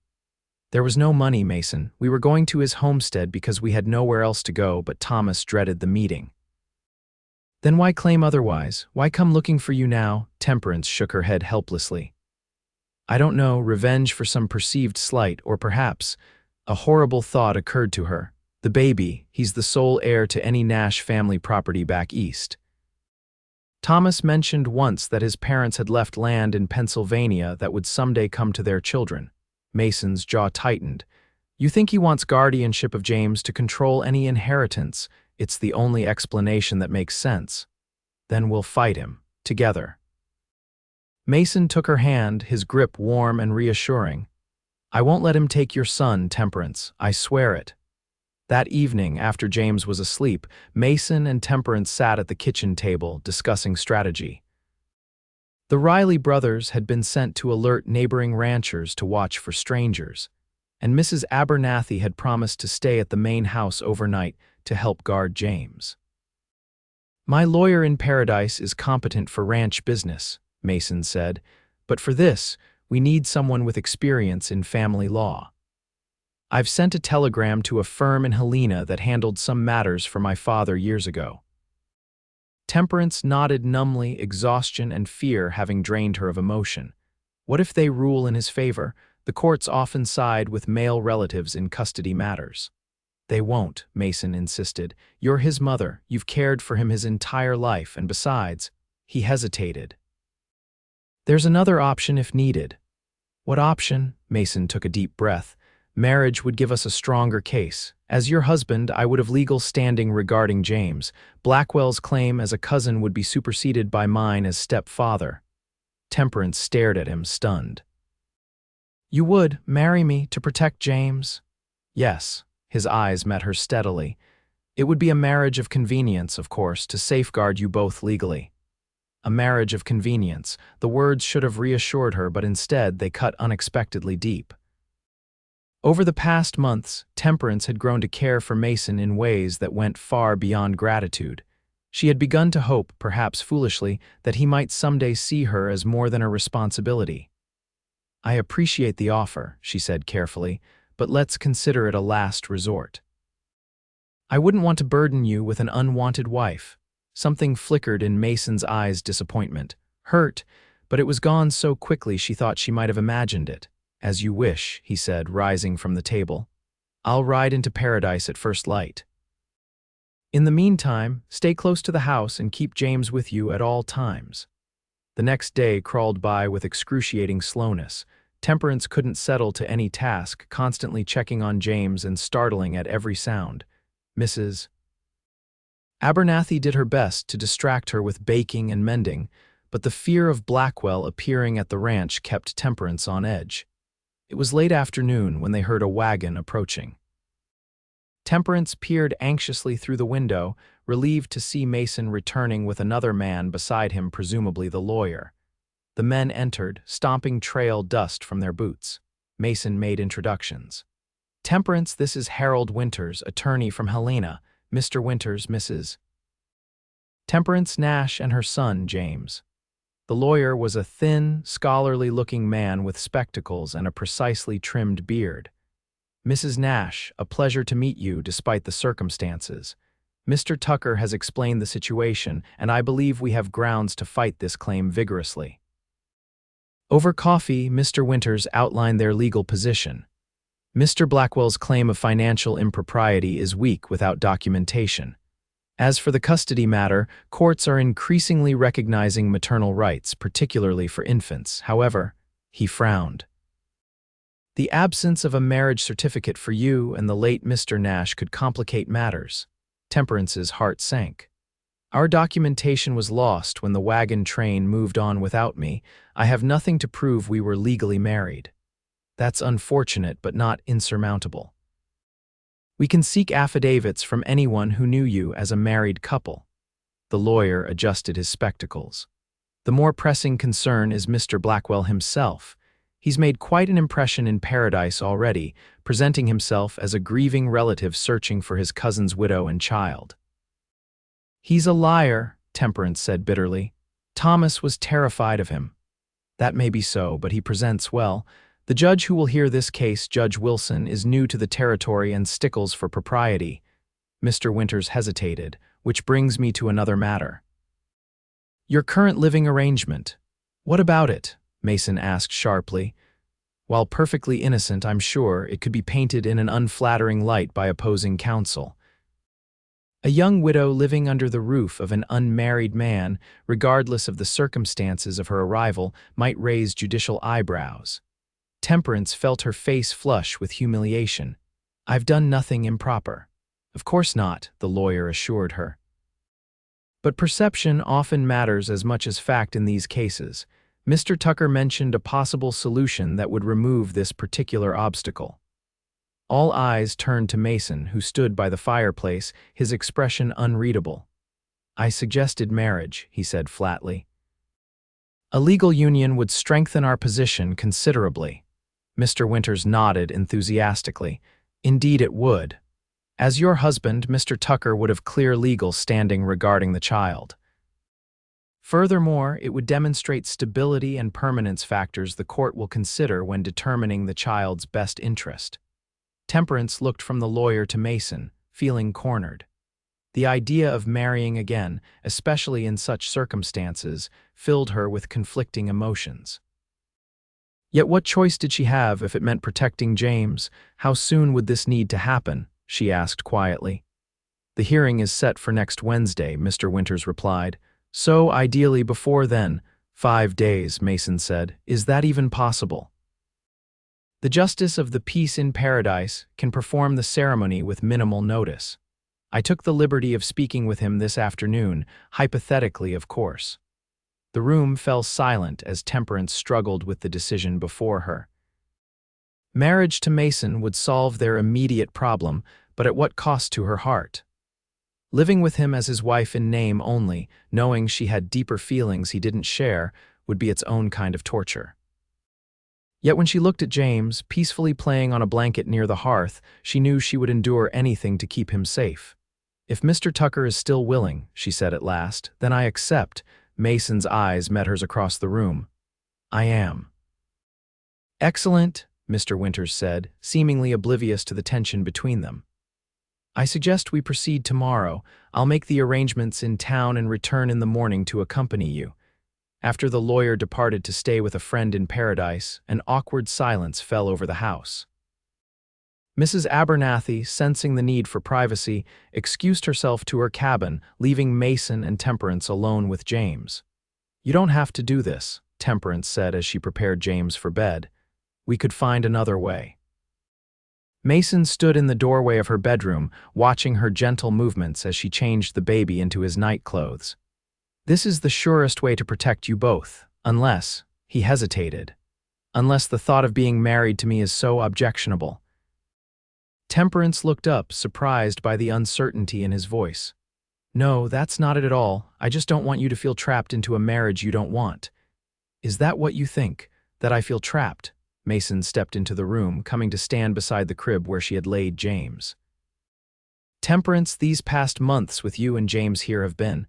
A: There was no money, Mason. We were going to his homestead because we had nowhere else to go, but Thomas dreaded the meeting. Then why claim otherwise? Why come looking for you now? Temperance shook her head helplessly. I don't know, revenge for some perceived slight, or perhaps a horrible thought occurred to her. The baby, he's the sole heir to any Nash family property back east. Thomas mentioned once that his parents had left land in Pennsylvania that would someday come to their children. Mason's jaw tightened. You think he wants guardianship of James to control any inheritance? It's the only explanation that makes sense. Then we'll fight him, together. Mason took her hand, his grip warm and reassuring. I won't let him take your son, Temperance, I swear it. That evening, after James was asleep, Mason and Temperance sat at the kitchen table, discussing strategy. The Riley brothers had been sent to alert neighboring ranchers to watch for strangers, and Mrs. Abernathy had promised to stay at the main house overnight to help guard James. My lawyer in Paradise is competent for ranch business, Mason said, but for this, we need someone with experience in family law. I've sent a telegram to a firm in Helena that handled some matters for my father years ago. Temperance nodded numbly, exhaustion and fear having drained her of emotion. What if they rule in his favor? The courts often side with male relatives in custody matters. They won't, Mason insisted. You're his mother. You've cared for him his entire life, and besides, he hesitated. There's another option if needed. What option? Mason took a deep breath. Marriage would give us a stronger case. As your husband, I would have legal standing regarding James. Blackwell's claim as a cousin would be superseded by mine as stepfather. Temperance stared at him, stunned. You would marry me to protect James? Yes. His eyes met her steadily. It would be a marriage of convenience, of course, to safeguard you both legally. A marriage of convenience. The words should have reassured her, but instead they cut unexpectedly deep. Over the past months, Temperance had grown to care for Mason in ways that went far beyond gratitude. She had begun to hope, perhaps foolishly, that he might someday see her as more than a responsibility. I appreciate the offer, she said carefully, but let's consider it a last resort. I wouldn't want to burden you with an unwanted wife. Something flickered in Mason's eyes, disappointment. Hurt, but it was gone so quickly she thought she might have imagined it. As you wish, he said, rising from the table. I'll ride into Paradise at first light. In the meantime, stay close to the house and keep James with you at all times. The next day crawled by with excruciating slowness. Temperance couldn't settle to any task, constantly checking on James and startling at every sound. Mrs. Abernathy did her best to distract her with baking and mending, but the fear of Blackwell appearing at the ranch kept Temperance on edge. It was late afternoon when they heard a wagon approaching. Temperance peered anxiously through the window, relieved to see Mason returning with another man beside him, presumably the lawyer. The men entered, stomping trail dust from their boots. Mason made introductions. Temperance, this is Harold Winters, attorney from Helena. Mr. Winters, Mrs. Temperance Nash and her son, James. The lawyer was a thin, scholarly-looking man with spectacles and a precisely trimmed beard. "Mrs. Nash, a pleasure to meet you despite the circumstances. Mr. Tucker has explained the situation, and I believe we have grounds to fight this claim vigorously." Over coffee, Mr. Winters outlined their legal position. Mr. Blackwell's claim of financial impropriety is weak without documentation. As for the custody matter, courts are increasingly recognizing maternal rights, particularly for infants. However, he frowned. The absence of a marriage certificate for you and the late Mr. Nash could complicate matters. Temperance's heart sank. Our documentation was lost when the wagon train moved on without me. I have nothing to prove we were legally married. That's unfortunate, but not insurmountable. We can seek affidavits from anyone who knew you as a married couple. The lawyer adjusted his spectacles. The more pressing concern is Mr. Blackwell himself. He's made quite an impression in Paradise already, presenting himself as a grieving relative searching for his cousin's widow and child. "He's a liar," Temperance said bitterly. "Thomas was terrified of him." "That may be so, but he presents well. The judge who will hear this case, Judge Wilson, is new to the territory and stickles for propriety." Mr. Winters hesitated, "which brings me to another matter. Your current living arrangement. What about it?" Mason asked sharply. "While perfectly innocent, I'm sure, it could be painted in an unflattering light by opposing counsel. A young widow living under the roof of an unmarried man, regardless of the circumstances of her arrival, might raise judicial eyebrows." Temperance felt her face flush with humiliation. "I've done nothing improper." "Of course not," the lawyer assured her. "But perception often matters as much as fact in these cases. Mr. Tucker mentioned a possible solution that would remove this particular obstacle." All eyes turned to Mason, who stood by the fireplace, his expression unreadable. "I suggested marriage," he said flatly. "A legal union would strengthen our position considerably." Mr. Winters nodded enthusiastically. "Indeed it would. As your husband, Mr. Tucker would have clear legal standing regarding the child. Furthermore, it would demonstrate stability and permanence factors the court will consider when determining the child's best interest." Temperance looked from the lawyer to Mason, feeling cornered. The idea of marrying again, especially in such circumstances, filled her with conflicting emotions. Yet what choice did she have if it meant protecting James? How soon would this need to happen? She asked quietly. "The hearing is set for next Wednesday," Mr. Winters replied. "So, ideally before then." 5 days, Mason said. "Is that even possible?" "The Justice of the Peace in Paradise can perform the ceremony with minimal notice. I took the liberty of speaking with him this afternoon, hypothetically, of course." The room fell silent as Temperance struggled with the decision before her. Marriage to Mason would solve their immediate problem, but at what cost to her heart? Living with him as his wife in name only, knowing she had deeper feelings he didn't share, would be its own kind of torture. Yet when she looked at James, peacefully playing on a blanket near the hearth, she knew she would endure anything to keep him safe. "If Mr. Tucker is still willing," she said at last, "then I accept." Mason's eyes met hers across the room. "I am." "Excellent," Mr. Winters said, seemingly oblivious to the tension between them. "I suggest we proceed tomorrow. I'll make the arrangements in town and return in the morning to accompany you." After the lawyer departed to stay with a friend in Paradise, an awkward silence fell over the house. Mrs. Abernathy, sensing the need for privacy, excused herself to her cabin, leaving Mason and Temperance alone with James. "You don't have to do this," Temperance said as she prepared James for bed. "We could find another way." Mason stood in the doorway of her bedroom, watching her gentle movements as she changed the baby into his night clothes. "This is the surest way to protect you both, unless," he hesitated, "unless the thought of being married to me is so objectionable." Temperance looked up, surprised by the uncertainty in his voice. "No, that's not it at all. I just don't want you to feel trapped into a marriage you don't want." "Is that what you think? That I feel trapped?" Mason stepped into the room, coming to stand beside the crib where she had laid James. "Temperance, these past months with you and James here have been."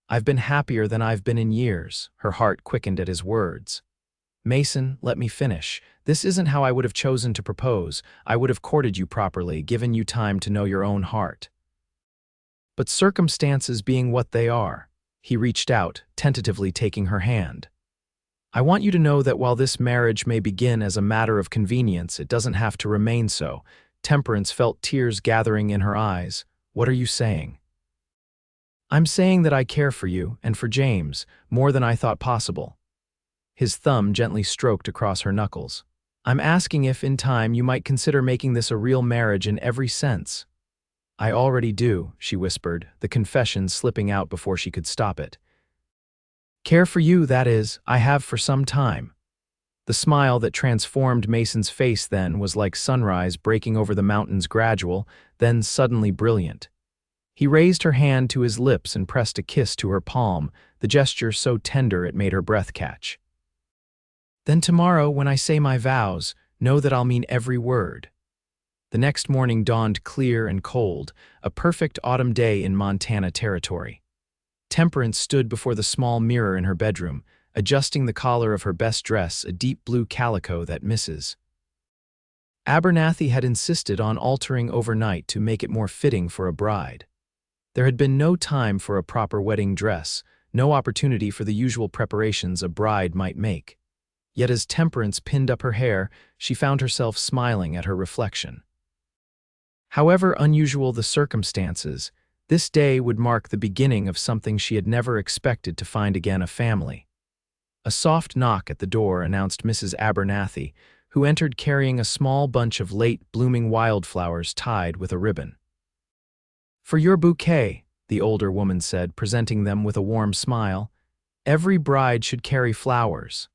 A: I've been happier than I've been in years." Her heart quickened at his words. "Mason, let me finish. This isn't how I would have chosen to propose. I would have courted you properly, given you time to know your own heart. But circumstances being what they are," he reached out, tentatively taking her hand. "I want you to know that while this marriage may begin as a matter of convenience, it doesn't have to remain so." Temperance felt tears gathering in her eyes. "What are you saying?" "I'm saying that I care for you, and for James, more than I thought possible." His thumb gently stroked across her knuckles. "I'm asking if, in time, you might consider making this a real marriage in every sense." "I already do," she whispered, the confession slipping out before she could stop it. "Care for you, that is, I have for some time." The smile that transformed Mason's face then was like sunrise breaking over the mountains, gradual, then suddenly brilliant. He raised her hand to his lips and pressed a kiss to her palm, the gesture so tender it made her breath catch. "Then tomorrow, when I say my vows, know that I'll mean every word." The next morning dawned clear and cold, a perfect autumn day in Montana territory. Temperance stood before the small mirror in her bedroom, adjusting the collar of her best dress, a deep blue calico that Mrs. Abernathy had insisted on altering overnight to make it more fitting for a bride. There had been no time for a proper wedding dress, no opportunity for the usual preparations a bride might make. Yet as Temperance pinned up her hair, she found herself smiling at her reflection. However unusual the circumstances, this day would mark the beginning of something she had never expected to find again: a family. A soft knock at the door announced Mrs. Abernathy, who entered carrying a small bunch of late-blooming wildflowers tied with a ribbon. "For your bouquet," the older woman said, presenting them with a warm smile. "Every bride should carry flowers."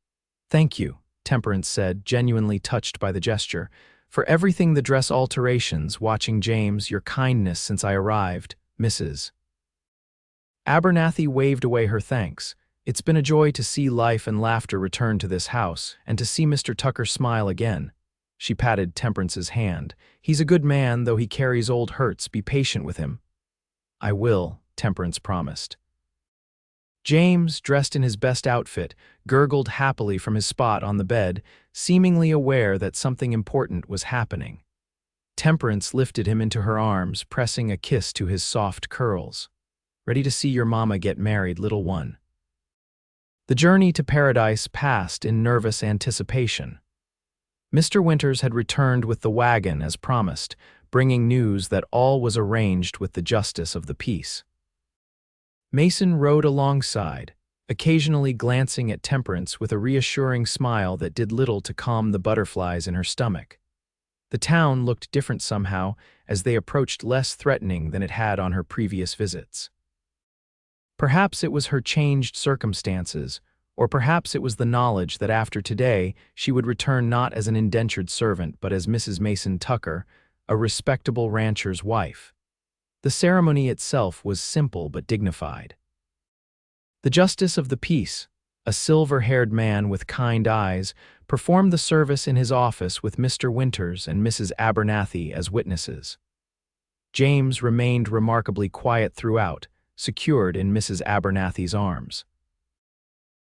A: "Thank you," Temperance said, genuinely touched by the gesture. "For everything, the dress alterations, watching James, your kindness since I arrived, Mrs. Abernathy waved away her thanks. "It's been a joy to see life and laughter return to this house, and to see Mr. Tucker smile again." She patted Temperance's hand. "He's a good man, though he carries old hurts. Be patient with him." "I will," Temperance promised. James, dressed in his best outfit, gurgled happily from his spot on the bed, seemingly aware that something important was happening. Temperance lifted him into her arms, pressing a kiss to his soft curls. "Ready to see your mama get married, little one." The journey to paradise passed in nervous anticipation. Mr. Winters had returned with the wagon as promised, bringing news that all was arranged with the justice of the peace. Mason rode alongside, occasionally glancing at Temperance with a reassuring smile that did little to calm the butterflies in her stomach. The town looked different somehow as they approached, less threatening than it had on her previous visits. Perhaps it was her changed circumstances, or perhaps it was the knowledge that after today she would return not as an indentured servant but as Mrs. Mason Tucker, a respectable rancher's wife. The ceremony itself was simple but dignified. The justice of the peace, a silver-haired man with kind eyes, performed the service in his office with Mr. Winters and Mrs. Abernathy as witnesses. James remained remarkably quiet throughout, secured in Mrs. Abernathy's arms.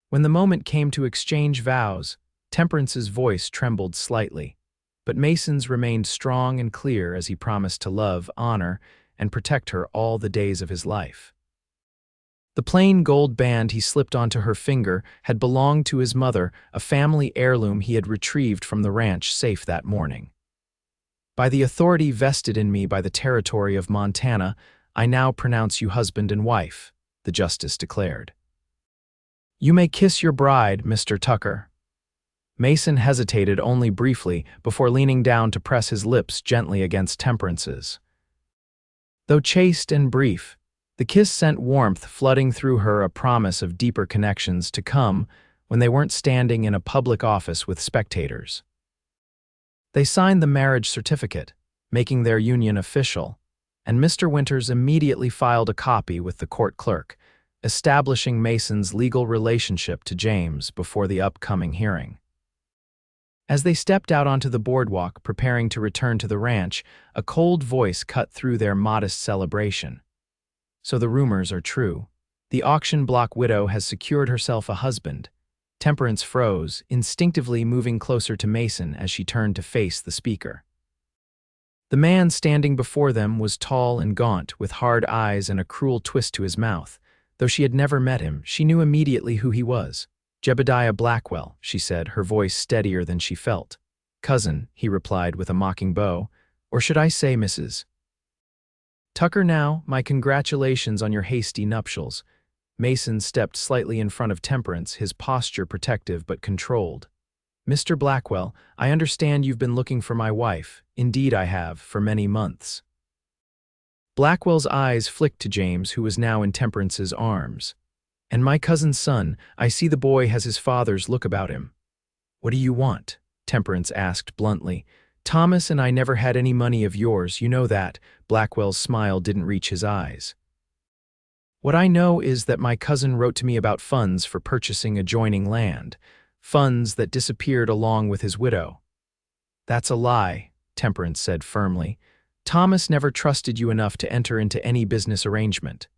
A: When the moment came to exchange vows, Temperance's voice trembled slightly, but Mason's remained strong and clear as he promised to love, honor, and protect her all the days of his life. The plain gold band he slipped onto her finger had belonged to his mother, a family heirloom he had retrieved from the ranch safe that morning. "By the authority vested in me by the territory of Montana, I now pronounce you husband and wife," the justice declared. "You may kiss your bride, Mr. Tucker." Mason hesitated only briefly before leaning down to press his lips gently against Temperance's. Though chaste and brief, the kiss sent warmth flooding through her, a promise of deeper connections to come when they weren't standing in a public office with spectators. They signed the marriage certificate, making their union official, and Mr. Winters immediately filed a copy with the court clerk, establishing Mason's legal relationship to James before the upcoming hearing. As they stepped out onto the boardwalk preparing to return to the ranch, a cold voice cut through their modest celebration. "So the rumors are true. The auction block widow has secured herself a husband. Temperance froze, instinctively moving closer to Mason as she turned to face the speaker. The man standing before them was tall and gaunt, with hard eyes and a cruel twist to his mouth. Though she had never met him, she knew immediately who he was. "Jebediah Blackwell," she said, her voice steadier than she felt. "Cousin," he replied with a mocking bow. "Or should I say Mrs. Tucker now, my congratulations on your hasty nuptials." Mason stepped slightly in front of Temperance, his posture protective but controlled. "Mr. Blackwell, I understand you've been looking for my wife. Indeed I have, for many months." Blackwell's eyes flicked to James, who was now in Temperance's arms. "And my cousin's son, I see the boy has his father's look about him." "What do you want?" Temperance asked bluntly. "Thomas and I never had any money of yours, you know that." Blackwell's smile didn't reach his eyes. "What I know is that my cousin wrote to me about funds for purchasing adjoining land, funds that disappeared along with his widow." "That's a lie," Temperance said firmly. "Thomas never trusted you enough to enter into any business arrangement.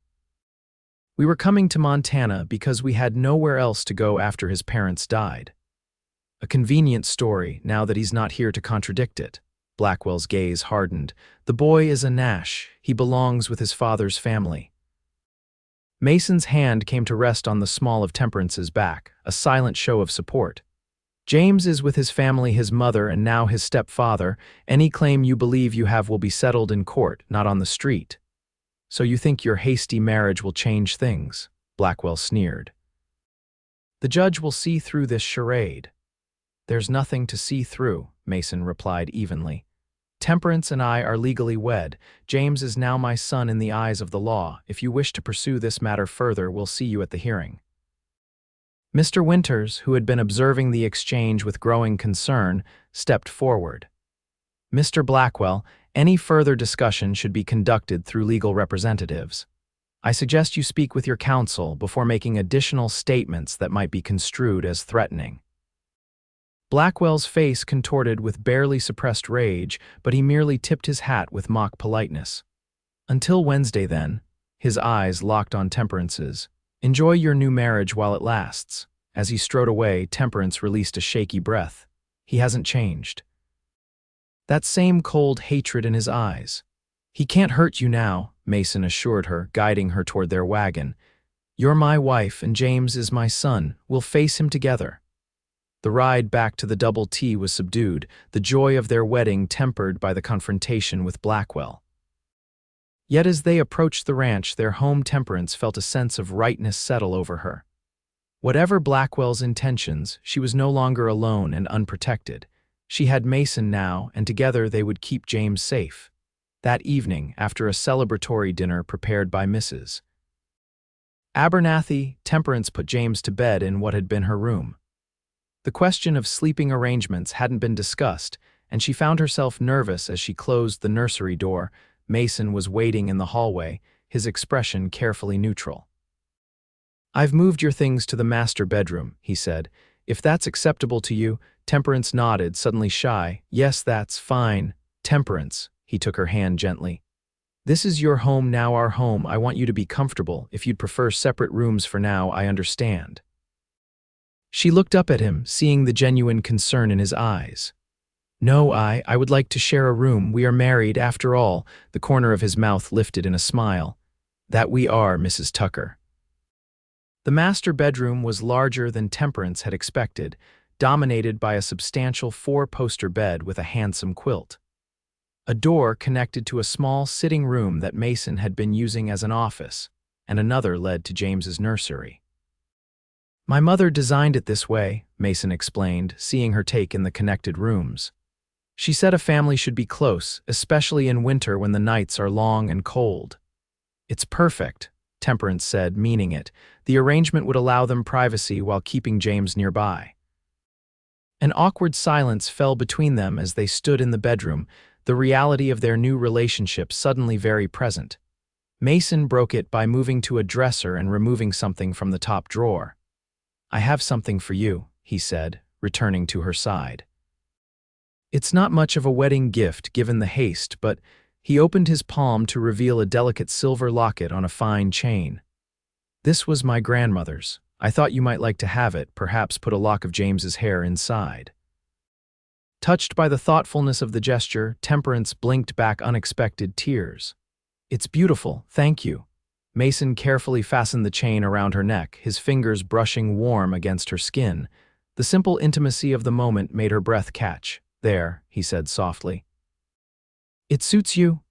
A: We were coming to Montana because we had nowhere else to go after his parents died." "A convenient story, now that he's not here to contradict it." Blackwell's gaze hardened. "The boy is a Nash. He belongs with his father's family." Mason's hand came to rest on the small of Temperance's back, a silent show of support. "James is with his family, his mother, and now his stepfather. Any claim you believe you have will be settled in court, not on the street." "So you think your hasty marriage will change things?" Blackwell sneered. "The judge will see through this charade." "There's nothing to see through," Mason replied evenly. "Temperance and I are legally wed. James is now my son in the eyes of the law. If you wish to pursue this matter further, we'll see you at the hearing." Mr. Winters, who had been observing the exchange with growing concern, stepped forward. "Mr. Blackwell, any further discussion should be conducted through legal representatives. I suggest you speak with your counsel before making additional statements that might be construed as threatening." Blackwell's face contorted with barely suppressed rage, but he merely tipped his hat with mock politeness. "Until Wednesday, then." His eyes locked on Temperance's. "Enjoy your new marriage while it lasts." As he strode away, Temperance released a shaky breath. He hasn't changed. That same cold hatred in his eyes. "He can't hurt you now," Mason assured her, guiding her toward their wagon. "You're my wife and James is my son. We'll face him together." The ride back to the Double T was subdued, the joy of their wedding tempered by the confrontation with Blackwell. Yet as they approached the ranch, their home, Temperance felt a sense of rightness settle over her. Whatever Blackwell's intentions, she was no longer alone and unprotected. She had Mason now, and together they would keep James safe. That evening, after a celebratory dinner prepared by Mrs. Abernathy, Temperance put James to bed in what had been her room. The question of sleeping arrangements hadn't been discussed, and she found herself nervous as she closed the nursery door. Mason was waiting in the hallway, his expression carefully neutral. "I've moved your things to the master bedroom," he said. "If that's acceptable to you." Temperance nodded, suddenly shy. "Yes, that's fine." "Temperance," he took her hand gently. "This is your home now, our home. I want you to be comfortable. If you'd prefer separate rooms for now, I understand." She looked up at him, seeing the genuine concern in his eyes. "No, I would like to share a room. We are married, after all." The corner of his mouth lifted in a smile. "That we are, Mrs. Tucker." The master bedroom was larger than Temperance had expected, dominated by a substantial four-poster bed with a handsome quilt. A door connected to a small sitting room that Mason had been using as an office, and another led to James's nursery. "My mother designed it this way," Mason explained, seeing her take in the connected rooms. "She said a family should be close, especially in winter when the nights are long and cold." "It's perfect," Temperance said, meaning it. The arrangement would allow them privacy while keeping James nearby. An awkward silence fell between them as they stood in the bedroom, the reality of their new relationship suddenly very present. Mason broke it by moving to a dresser and removing something from the top drawer. "I have something for you," he said, returning to her side. "It's not much of a wedding gift given the haste, but..." He opened his palm to reveal a delicate silver locket on a fine chain. This was my grandmother's. I thought you might like to have it, perhaps put a lock of James's hair inside." Touched by the thoughtfulness of the gesture, Temperance blinked back unexpected tears. "It's beautiful, thank you." Mason carefully fastened the chain around her neck, his fingers brushing warm against her skin. The simple intimacy of the moment made her breath catch. "There," he said softly. "It suits you?"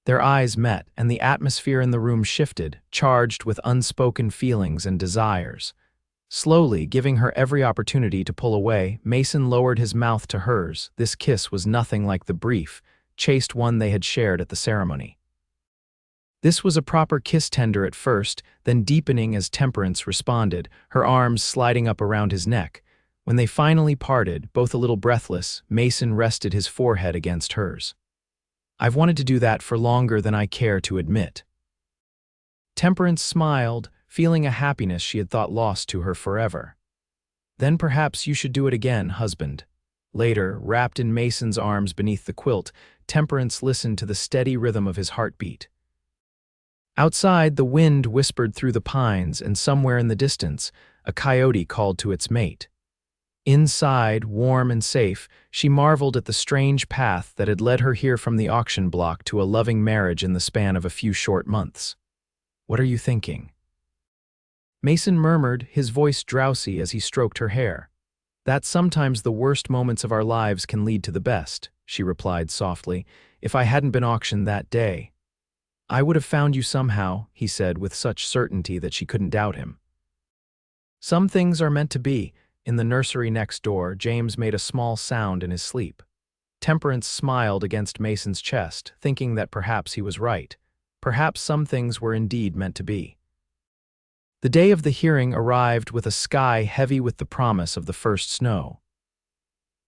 A: Their eyes met, and the atmosphere in the room shifted, charged with unspoken feelings and desires. Slowly, giving her every opportunity to pull away, Mason lowered his mouth to hers. This kiss was nothing like the brief, chaste one they had shared at the ceremony. This was a proper kiss, tender at first, then deepening as Temperance responded, her arms sliding up around his neck. When they finally parted, both a little breathless, Mason rested his forehead against hers. "I've wanted to do that for longer than I care to admit." Temperance smiled, feeling a happiness she had thought lost to her forever. "Then perhaps you should do it again, husband." Later, wrapped in Mason's arms beneath the quilt, Temperance listened to the steady rhythm of his heartbeat. Outside, the wind whispered through the pines, and somewhere in the distance, a coyote called to its mate. Inside, warm and safe, she marveled at the strange path that had led her here from the auction block to a loving marriage in the span of a few short months. "What are you thinking?" Mason murmured, his voice drowsy as he stroked her hair. "That sometimes the worst moments of our lives can lead to the best," she replied softly. "If I hadn't been auctioned that day, I would have found you somehow," he said with such certainty that she couldn't doubt him. "Some things are meant to be." In the nursery next door, James made a small sound in his sleep. Temperance smiled against Mason's chest, thinking that perhaps he was right. Perhaps some things were indeed meant to be. The day of the hearing arrived with a sky heavy with the promise of the first snow.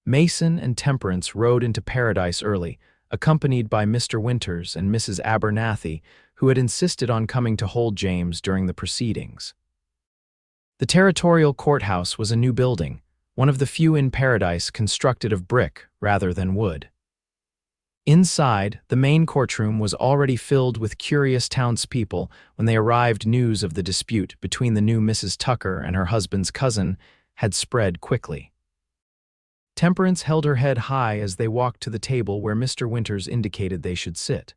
A: Mason and Temperance rode into Paradise early, accompanied by Mr. Winters and Mrs. Abernathy, who had insisted on coming to hold James during the proceedings. The territorial courthouse was a new building, one of the few in Paradise constructed of brick rather than wood. Inside, the main courtroom was already filled with curious townspeople when they arrived. News of the dispute between the new Mrs. Tucker and her husband's cousin had spread quickly. Temperance held her head high as they walked to the table where Mr. Winters indicated they should sit.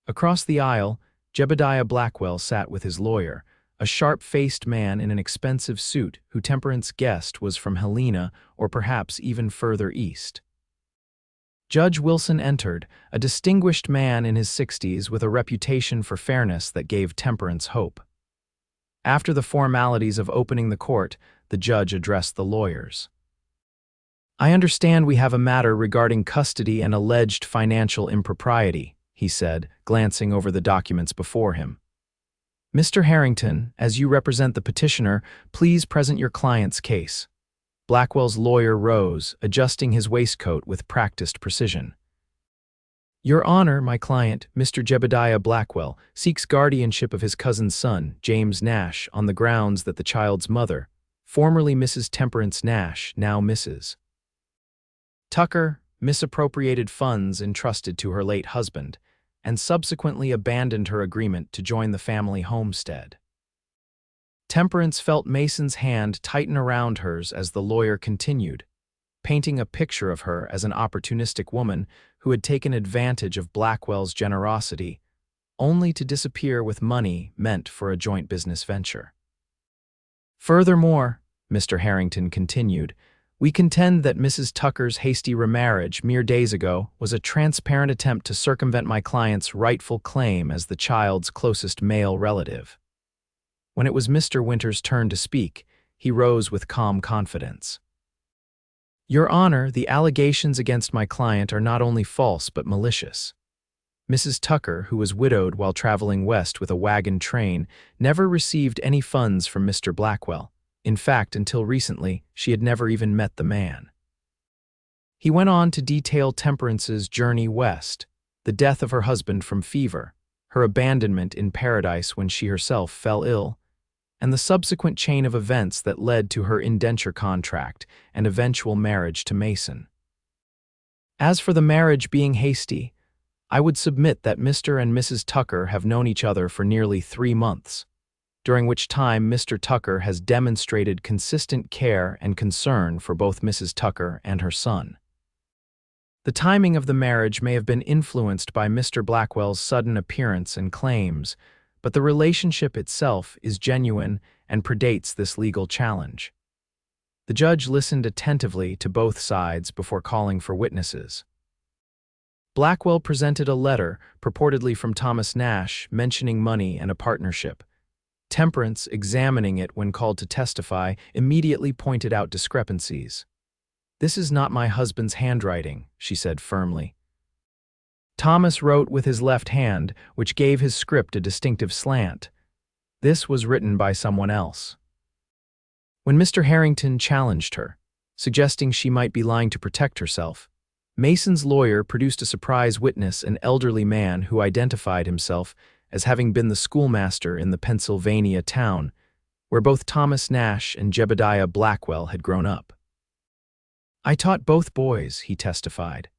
A: Across the aisle, Jebediah Blackwell sat with his lawyer, a sharp-faced man in an expensive suit who Temperance guessed was from Helena or perhaps even further east. Judge Wilson entered, a distinguished man in his 60s with a reputation for fairness that gave Temperance hope. After the formalities of opening the court, the judge addressed the lawyers. "I understand we have a matter regarding custody and alleged financial impropriety," he said, glancing over the documents before him. "Mr. Harrington, as you represent the petitioner, please present your client's case." Blackwell's lawyer rose, adjusting his waistcoat with practiced precision. "Your Honor, my client, Mr. Jebediah Blackwell, seeks guardianship of his cousin's son, James Nash, on the grounds that the child's mother, formerly Mrs. Temperance Nash, now Mrs. Tucker, misappropriated funds entrusted to her late husband, and subsequently abandoned her agreement to join the family homestead." Temperance felt Mason's hand tighten around hers as the lawyer continued, painting a picture of her as an opportunistic woman who had taken advantage of Blackwell's generosity, only to disappear with money meant for a joint business venture. "Furthermore," Mr. Harrington continued, "we contend that Mrs. Tucker's hasty remarriage mere days ago was a transparent attempt to circumvent my client's rightful claim as the child's closest male relative." When it was Mr. Winters' turn to speak, he rose with calm confidence. "Your Honor, the allegations against my client are not only false but malicious. Mrs. Tucker, who was widowed while traveling west with a wagon train, never received any funds from Mr. Blackwell. In fact, until recently, she had never even met the man." He went on to detail Temperance's journey west, the death of her husband from fever, her abandonment in Paradise when she herself fell ill, and the subsequent chain of events that led to her indenture contract and eventual marriage to Mason. "As for the marriage being hasty, I would submit that Mr. and Mrs. Tucker have known each other for nearly 3 months. during which time Mr. Tucker has demonstrated consistent care and concern for both Mrs. Tucker and her son. The timing of the marriage may have been influenced by Mr. Blackwell's sudden appearance and claims, but the relationship itself is genuine and predates this legal challenge. The judge listened attentively to both sides before calling for witnesses. Blackwell presented a letter, purportedly from Thomas Nash, mentioning money and a partnership. Temperance, examining it when called to testify, immediately pointed out discrepancies. "This is not my husband's handwriting," she said firmly. Thomas wrote with his left hand, which gave his script a distinctive slant. This was written by someone else. When Mr. Harrington challenged her, suggesting she might be lying to protect herself, Mason's lawyer produced a surprise witness, an elderly man who identified himself as having been the schoolmaster in the Pennsylvania town where both Thomas Nash and Jebediah Blackwell had grown up. "I taught both boys," he testified.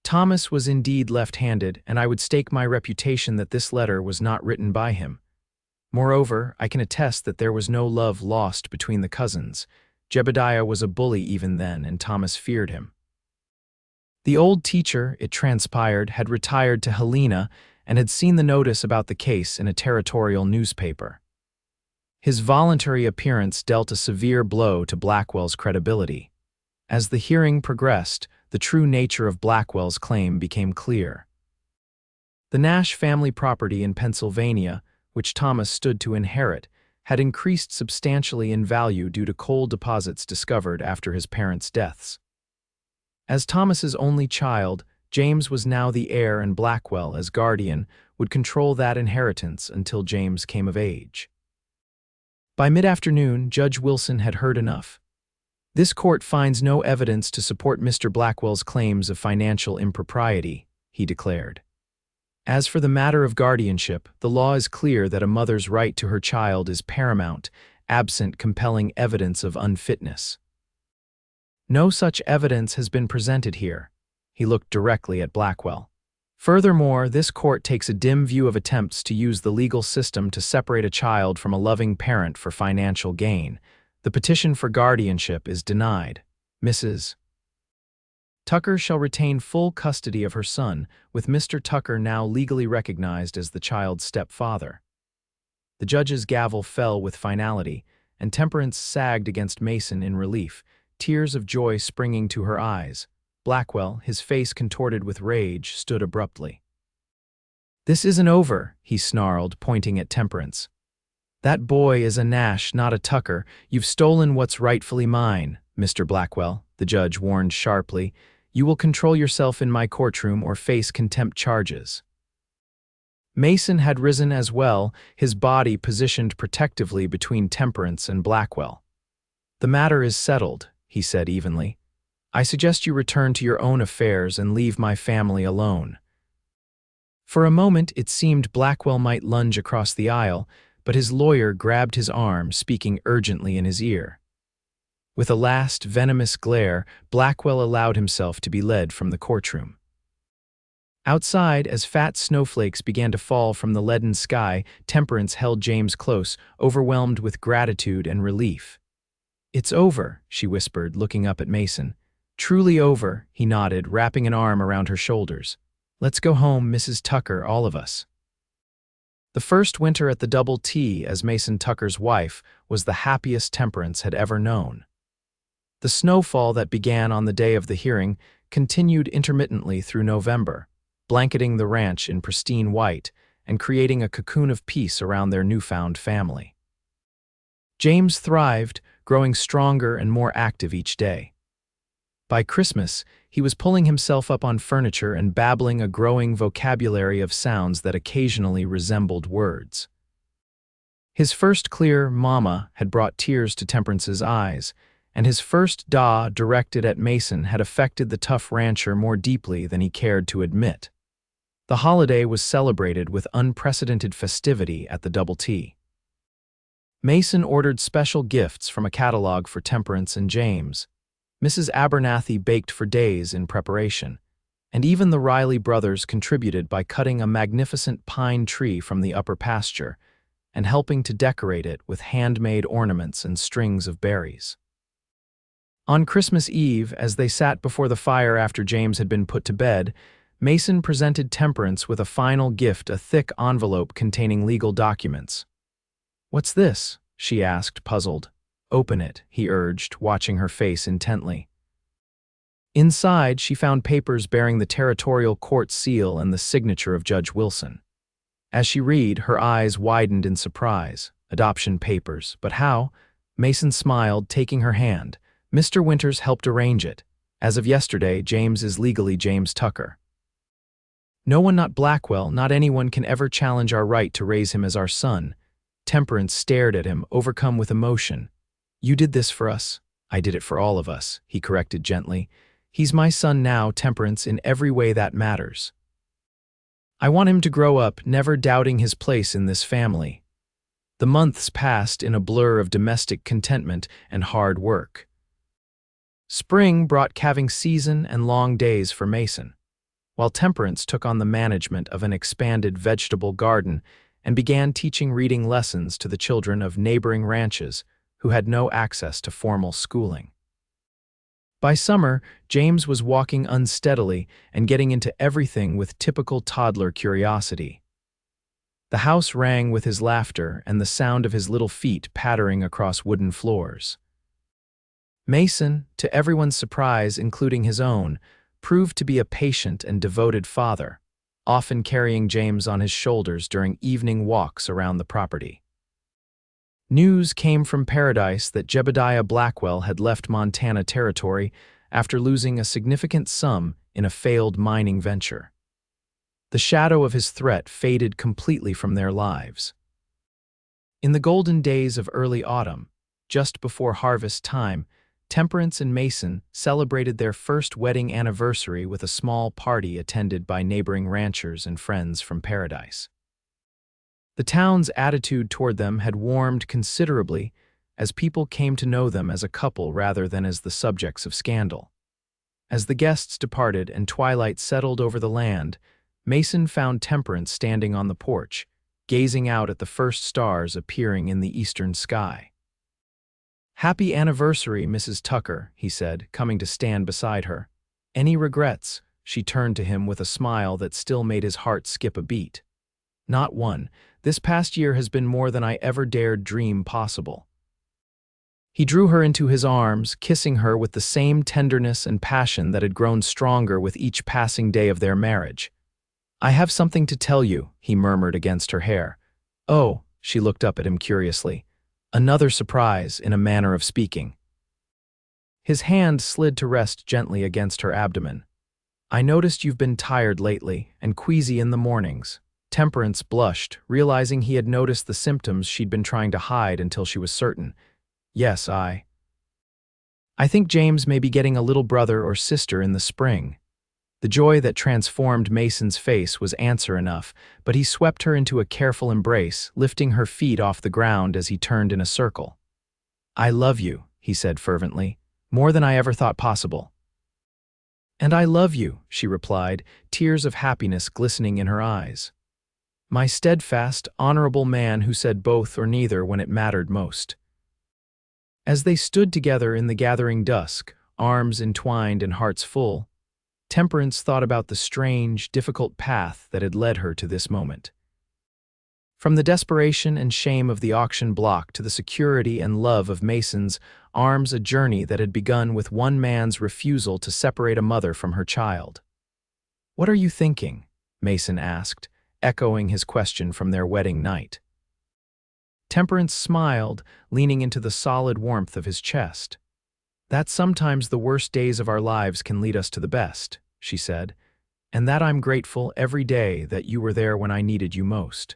A: "Thomas was indeed left-handed, and I would stake my reputation that this letter was not written by him. Moreover, I can attest that there was no love lost between the cousins. Jebediah was a bully even then, and Thomas feared him." The old teacher, it transpired, had retired to Helena and had seen the notice about the case in a territorial newspaper. His voluntary appearance dealt a severe blow to Blackwell's credibility. As the hearing progressed, the true nature of Blackwell's claim became clear. The Nash family property in Pennsylvania, which Thomas stood to inherit, had increased substantially in value due to coal deposits discovered after his parents' deaths. As Thomas's only child, James was now the heir, and Blackwell, as guardian, would control that inheritance until James came of age. By mid-afternoon, Judge Wilson had heard enough. "This court finds no evidence to support Mr. Blackwell's claims of financial impropriety," he declared. "As for the matter of guardianship, the law is clear that a mother's right to her child is paramount, absent compelling evidence of unfitness. No such evidence has been presented here." He looked directly at Blackwell. "Furthermore, this court takes a dim view of attempts to use the legal system to separate a child from a loving parent for financial gain. The petition for guardianship is denied. Mrs. Tucker shall retain full custody of her son, with Mr. Tucker now legally recognized as the child's stepfather." The judge's gavel fell with finality, and Temperance sagged against Mason in relief, tears of joy springing to her eyes. Blackwell, his face contorted with rage, stood abruptly. "This isn't over," he snarled, pointing at Temperance. "That boy is a Nash, not a Tucker. You've stolen what's rightfully mine, Mr. Blackwell," the judge warned sharply. "You will control yourself in my courtroom or face contempt charges." Mason had risen as well, his body positioned protectively between Temperance and Blackwell. "The matter is settled," he said evenly. "I suggest you return to your own affairs and leave my family alone." For a moment it seemed Blackwell might lunge across the aisle, but his lawyer grabbed his arm, speaking urgently in his ear. With a last venomous glare, Blackwell allowed himself to be led from the courtroom. Outside, as fat snowflakes began to fall from the leaden sky, Temperance held James close, overwhelmed with gratitude and relief. "It's over," she whispered, looking up at Mason. "Truly over," he nodded, wrapping an arm around her shoulders. "Let's go home, Mrs. Tucker, all of us." The first winter at the Double T as Mason Tucker's wife was the happiest Temperance had ever known. The snowfall that began on the day of the hearing continued intermittently through November, blanketing the ranch in pristine white and creating a cocoon of peace around their newfound family. James thrived, growing stronger and more active each day. By Christmas, he was pulling himself up on furniture and babbling a growing vocabulary of sounds that occasionally resembled words. His first clear "mama" had brought tears to Temperance's eyes, and his first "da" directed at Mason had affected the tough rancher more deeply than he cared to admit. The holiday was celebrated with unprecedented festivity at the Double T. Mason ordered special gifts from a catalog for Temperance and James. Mrs. Abernathy baked for days in preparation, and even the Riley brothers contributed by cutting a magnificent pine tree from the upper pasture, and helping to decorate it with handmade ornaments and strings of berries. On Christmas Eve, as they sat before the fire after James had been put to bed, Mason presented Temperance with a final gift, a thick envelope containing legal documents. "What's this?" she asked, puzzled. "Open it," he urged, watching her face intently. Inside, she found papers bearing the territorial court seal and the signature of Judge Wilson. As she read, her eyes widened in surprise. Adoption papers. But how? Mason smiled, taking her hand. "Mr. Winters helped arrange it. As of yesterday, James is legally James Tucker. No one, not Blackwell, not anyone can ever challenge our right to raise him as our son." Temperance stared at him, overcome with emotion. "You did this for us." "I did it for all of us," he corrected gently. "He's my son now, Temperance, in every way that matters. I want him to grow up, never doubting his place in this family." The months passed in a blur of domestic contentment and hard work. Spring brought calving season and long days for Mason, while Temperance took on the management of an expanded vegetable garden and began teaching reading lessons to the children of neighboring ranches who had no access to formal schooling. By summer, James was walking unsteadily and getting into everything with typical toddler curiosity. The house rang with his laughter and the sound of his little feet pattering across wooden floors. Mason, to everyone's surprise, including his own, proved to be a patient and devoted father, often carrying James on his shoulders during evening walks around the property. News came from Paradise that Jebediah Blackwell had left Montana Territory after losing a significant sum in a failed mining venture. The shadow of his threat faded completely from their lives. In the golden days of early autumn, just before harvest time, Temperance and Mason celebrated their first wedding anniversary with a small party attended by neighboring ranchers and friends from Paradise. The town's attitude toward them had warmed considerably as people came to know them as a couple rather than as the subjects of scandal. As the guests departed and twilight settled over the land, Mason found Temperance standing on the porch, gazing out at the first stars appearing in the eastern sky. "Happy anniversary, Mrs. Tucker," he said, coming to stand beside her. "Any regrets?" She turned to him with a smile that still made his heart skip a beat. "Not one. This past year has been more than I ever dared dream possible." He drew her into his arms, kissing her with the same tenderness and passion that had grown stronger with each passing day of their marriage. "I have something to tell you," he murmured against her hair. "Oh," she looked up at him curiously. Another surprise, in a manner of speaking. His hand slid to rest gently against her abdomen. "I noticed you've been tired lately and queasy in the mornings." Temperance blushed, realizing he had noticed the symptoms she'd been trying to hide until she was certain. "Yes, I think James may be getting a little brother or sister in the spring." The joy that transformed Mason's face was answer enough, but he swept her into a careful embrace, lifting her feet off the ground as he turned in a circle. "I love you," he said fervently, "more than I ever thought possible." "And I love you," she replied, tears of happiness glistening in her eyes. "My steadfast, honorable man who said both or neither when it mattered most." As they stood together in the gathering dusk, arms entwined and hearts full, Temperance thought about the strange, difficult path that had led her to this moment. From the desperation and shame of the auction block to the security and love of Mason's arms, a journey that had begun with one man's refusal to separate a mother from her child. "What are you thinking?" Mason asked, echoing his question from their wedding night. Temperance smiled, leaning into the solid warmth of his chest. "That sometimes the worst days of our lives can lead us to the best," she said, "and that I'm grateful every day that you were there when I needed you most."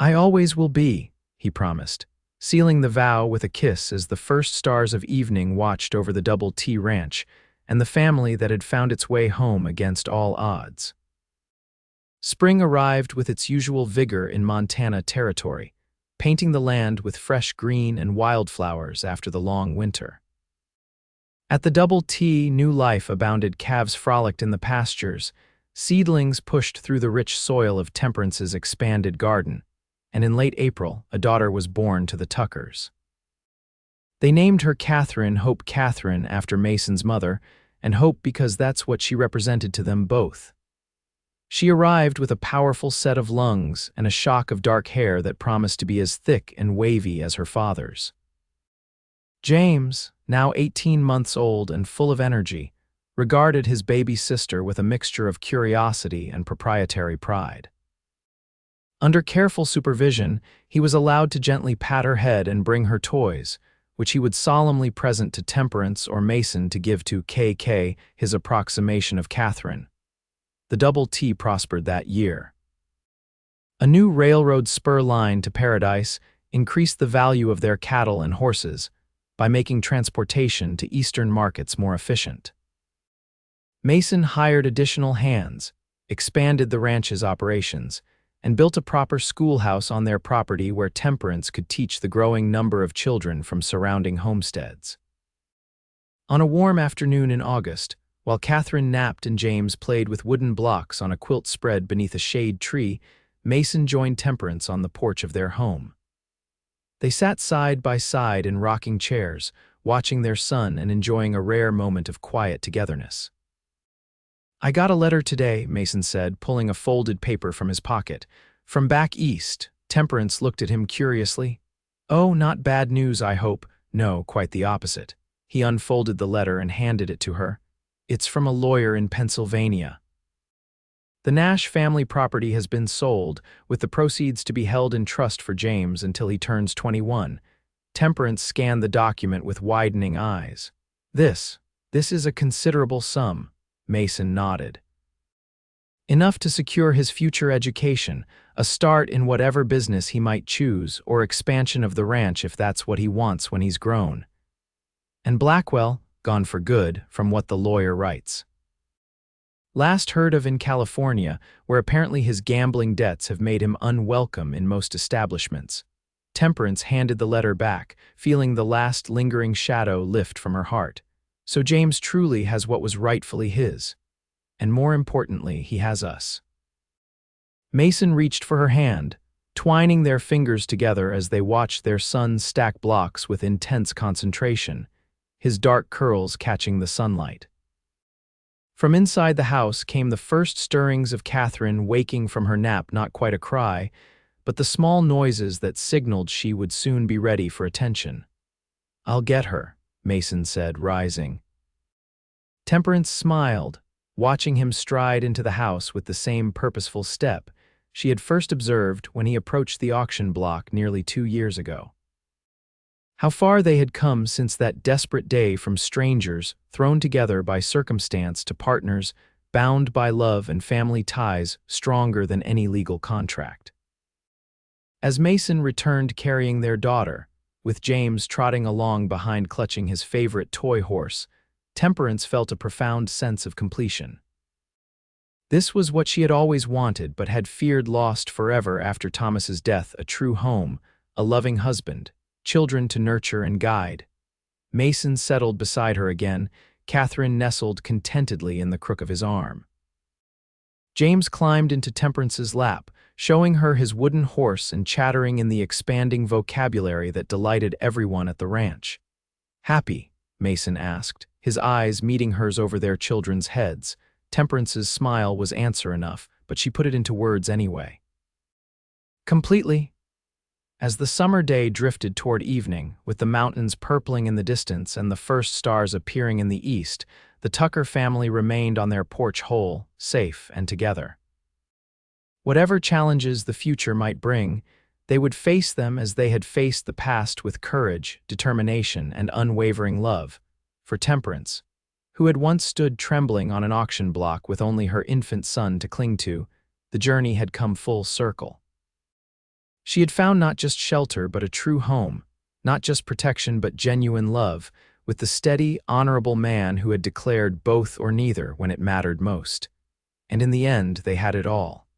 A: "I always will be," he promised, sealing the vow with a kiss as the first stars of evening watched over the Double T Ranch and the family that had found its way home against all odds. Spring arrived with its usual vigor in Montana Territory, painting the land with fresh green and wildflowers after the long winter. At the Double T, new life abounded. Calves frolicked in the pastures, seedlings pushed through the rich soil of Temperance's expanded garden, and in late April, a daughter was born to the Tuckers. They named her Hope Catherine after Mason's mother, and Hope because that's what she represented to them both. She arrived with a powerful set of lungs and a shock of dark hair that promised to be as thick and wavy as her father's. James, now 18 months old and full of energy, regarded his baby sister with a mixture of curiosity and proprietary pride. Under careful supervision, he was allowed to gently pat her head and bring her toys, which he would solemnly present to Temperance or Mason to give to KK, his approximation of Catherine. The double T prospered that year. A new railroad spur line to Paradise increased the value of their cattle and horses by making transportation to eastern markets more efficient. Mason hired additional hands, expanded the ranch's operations, and built a proper schoolhouse on their property where Temperance could teach the growing number of children from surrounding homesteads. On a warm afternoon in August, while Catherine napped and James played with wooden blocks on a quilt spread beneath a shade tree, Mason joined Temperance on the porch of their home. They sat side by side in rocking chairs, watching their son and enjoying a rare moment of quiet togetherness. "I got a letter today," Mason said, pulling a folded paper from his pocket. "From back east." Temperance looked at him curiously. "Oh, not bad news, I hope." "No, quite the opposite." He unfolded the letter and handed it to her. "It's from a lawyer in Pennsylvania. The Nash family property has been sold, with the proceeds to be held in trust for James until he turns 21. Temperance scanned the document with widening eyes. This is a considerable sum." Mason nodded. "Enough to secure his future education, a start in whatever business he might choose, or expansion of the ranch if that's what he wants when he's grown. And Blackwell, gone for good, from what the lawyer writes. Last heard of in California, where apparently his gambling debts have made him unwelcome in most establishments." Temperance handed the letter back, feeling the last lingering shadow lift from her heart. "So James truly has what was rightfully his. And more importantly, he has us." Mason reached for her hand, twining their fingers together as they watched their son stack blocks with intense concentration, his dark curls catching the sunlight. From inside the house came the first stirrings of Catherine waking from her nap, not quite a cry, but the small noises that signaled she would soon be ready for attention. "I'll get her," Mason said, rising. Temperance smiled, watching him stride into the house with the same purposeful step she had first observed when he approached the auction block nearly 2 years ago. How far they had come since that desperate day, from strangers thrown together by circumstance to partners bound by love and family ties stronger than any legal contract. As Mason returned carrying their daughter, with James trotting along behind clutching his favorite toy horse, Temperance felt a profound sense of completion. This was what she had always wanted but had feared lost forever after Thomas's death: a true home, a loving husband, children to nurture and guide. Mason settled beside her again, Catherine nestled contentedly in the crook of his arm. James climbed into Temperance's lap, showing her his wooden horse and chattering in the expanding vocabulary that delighted everyone at the ranch. "Happy?" Mason asked, his eyes meeting hers over their children's heads. Temperance's smile was answer enough, but she put it into words anyway. "Completely." As the summer day drifted toward evening, with the mountains purpling in the distance and the first stars appearing in the east, the Tucker family remained on their porch whole, safe, and together. Whatever challenges the future might bring, they would face them as they had faced the past, with courage, determination, and unwavering love. For Temperance, who had once stood trembling on an auction block with only her infant son to cling to, the journey had come full circle. She had found not just shelter but a true home, not just protection but genuine love, with the steady, honorable man who had declared both or neither when it mattered most. And in the end, they had it all.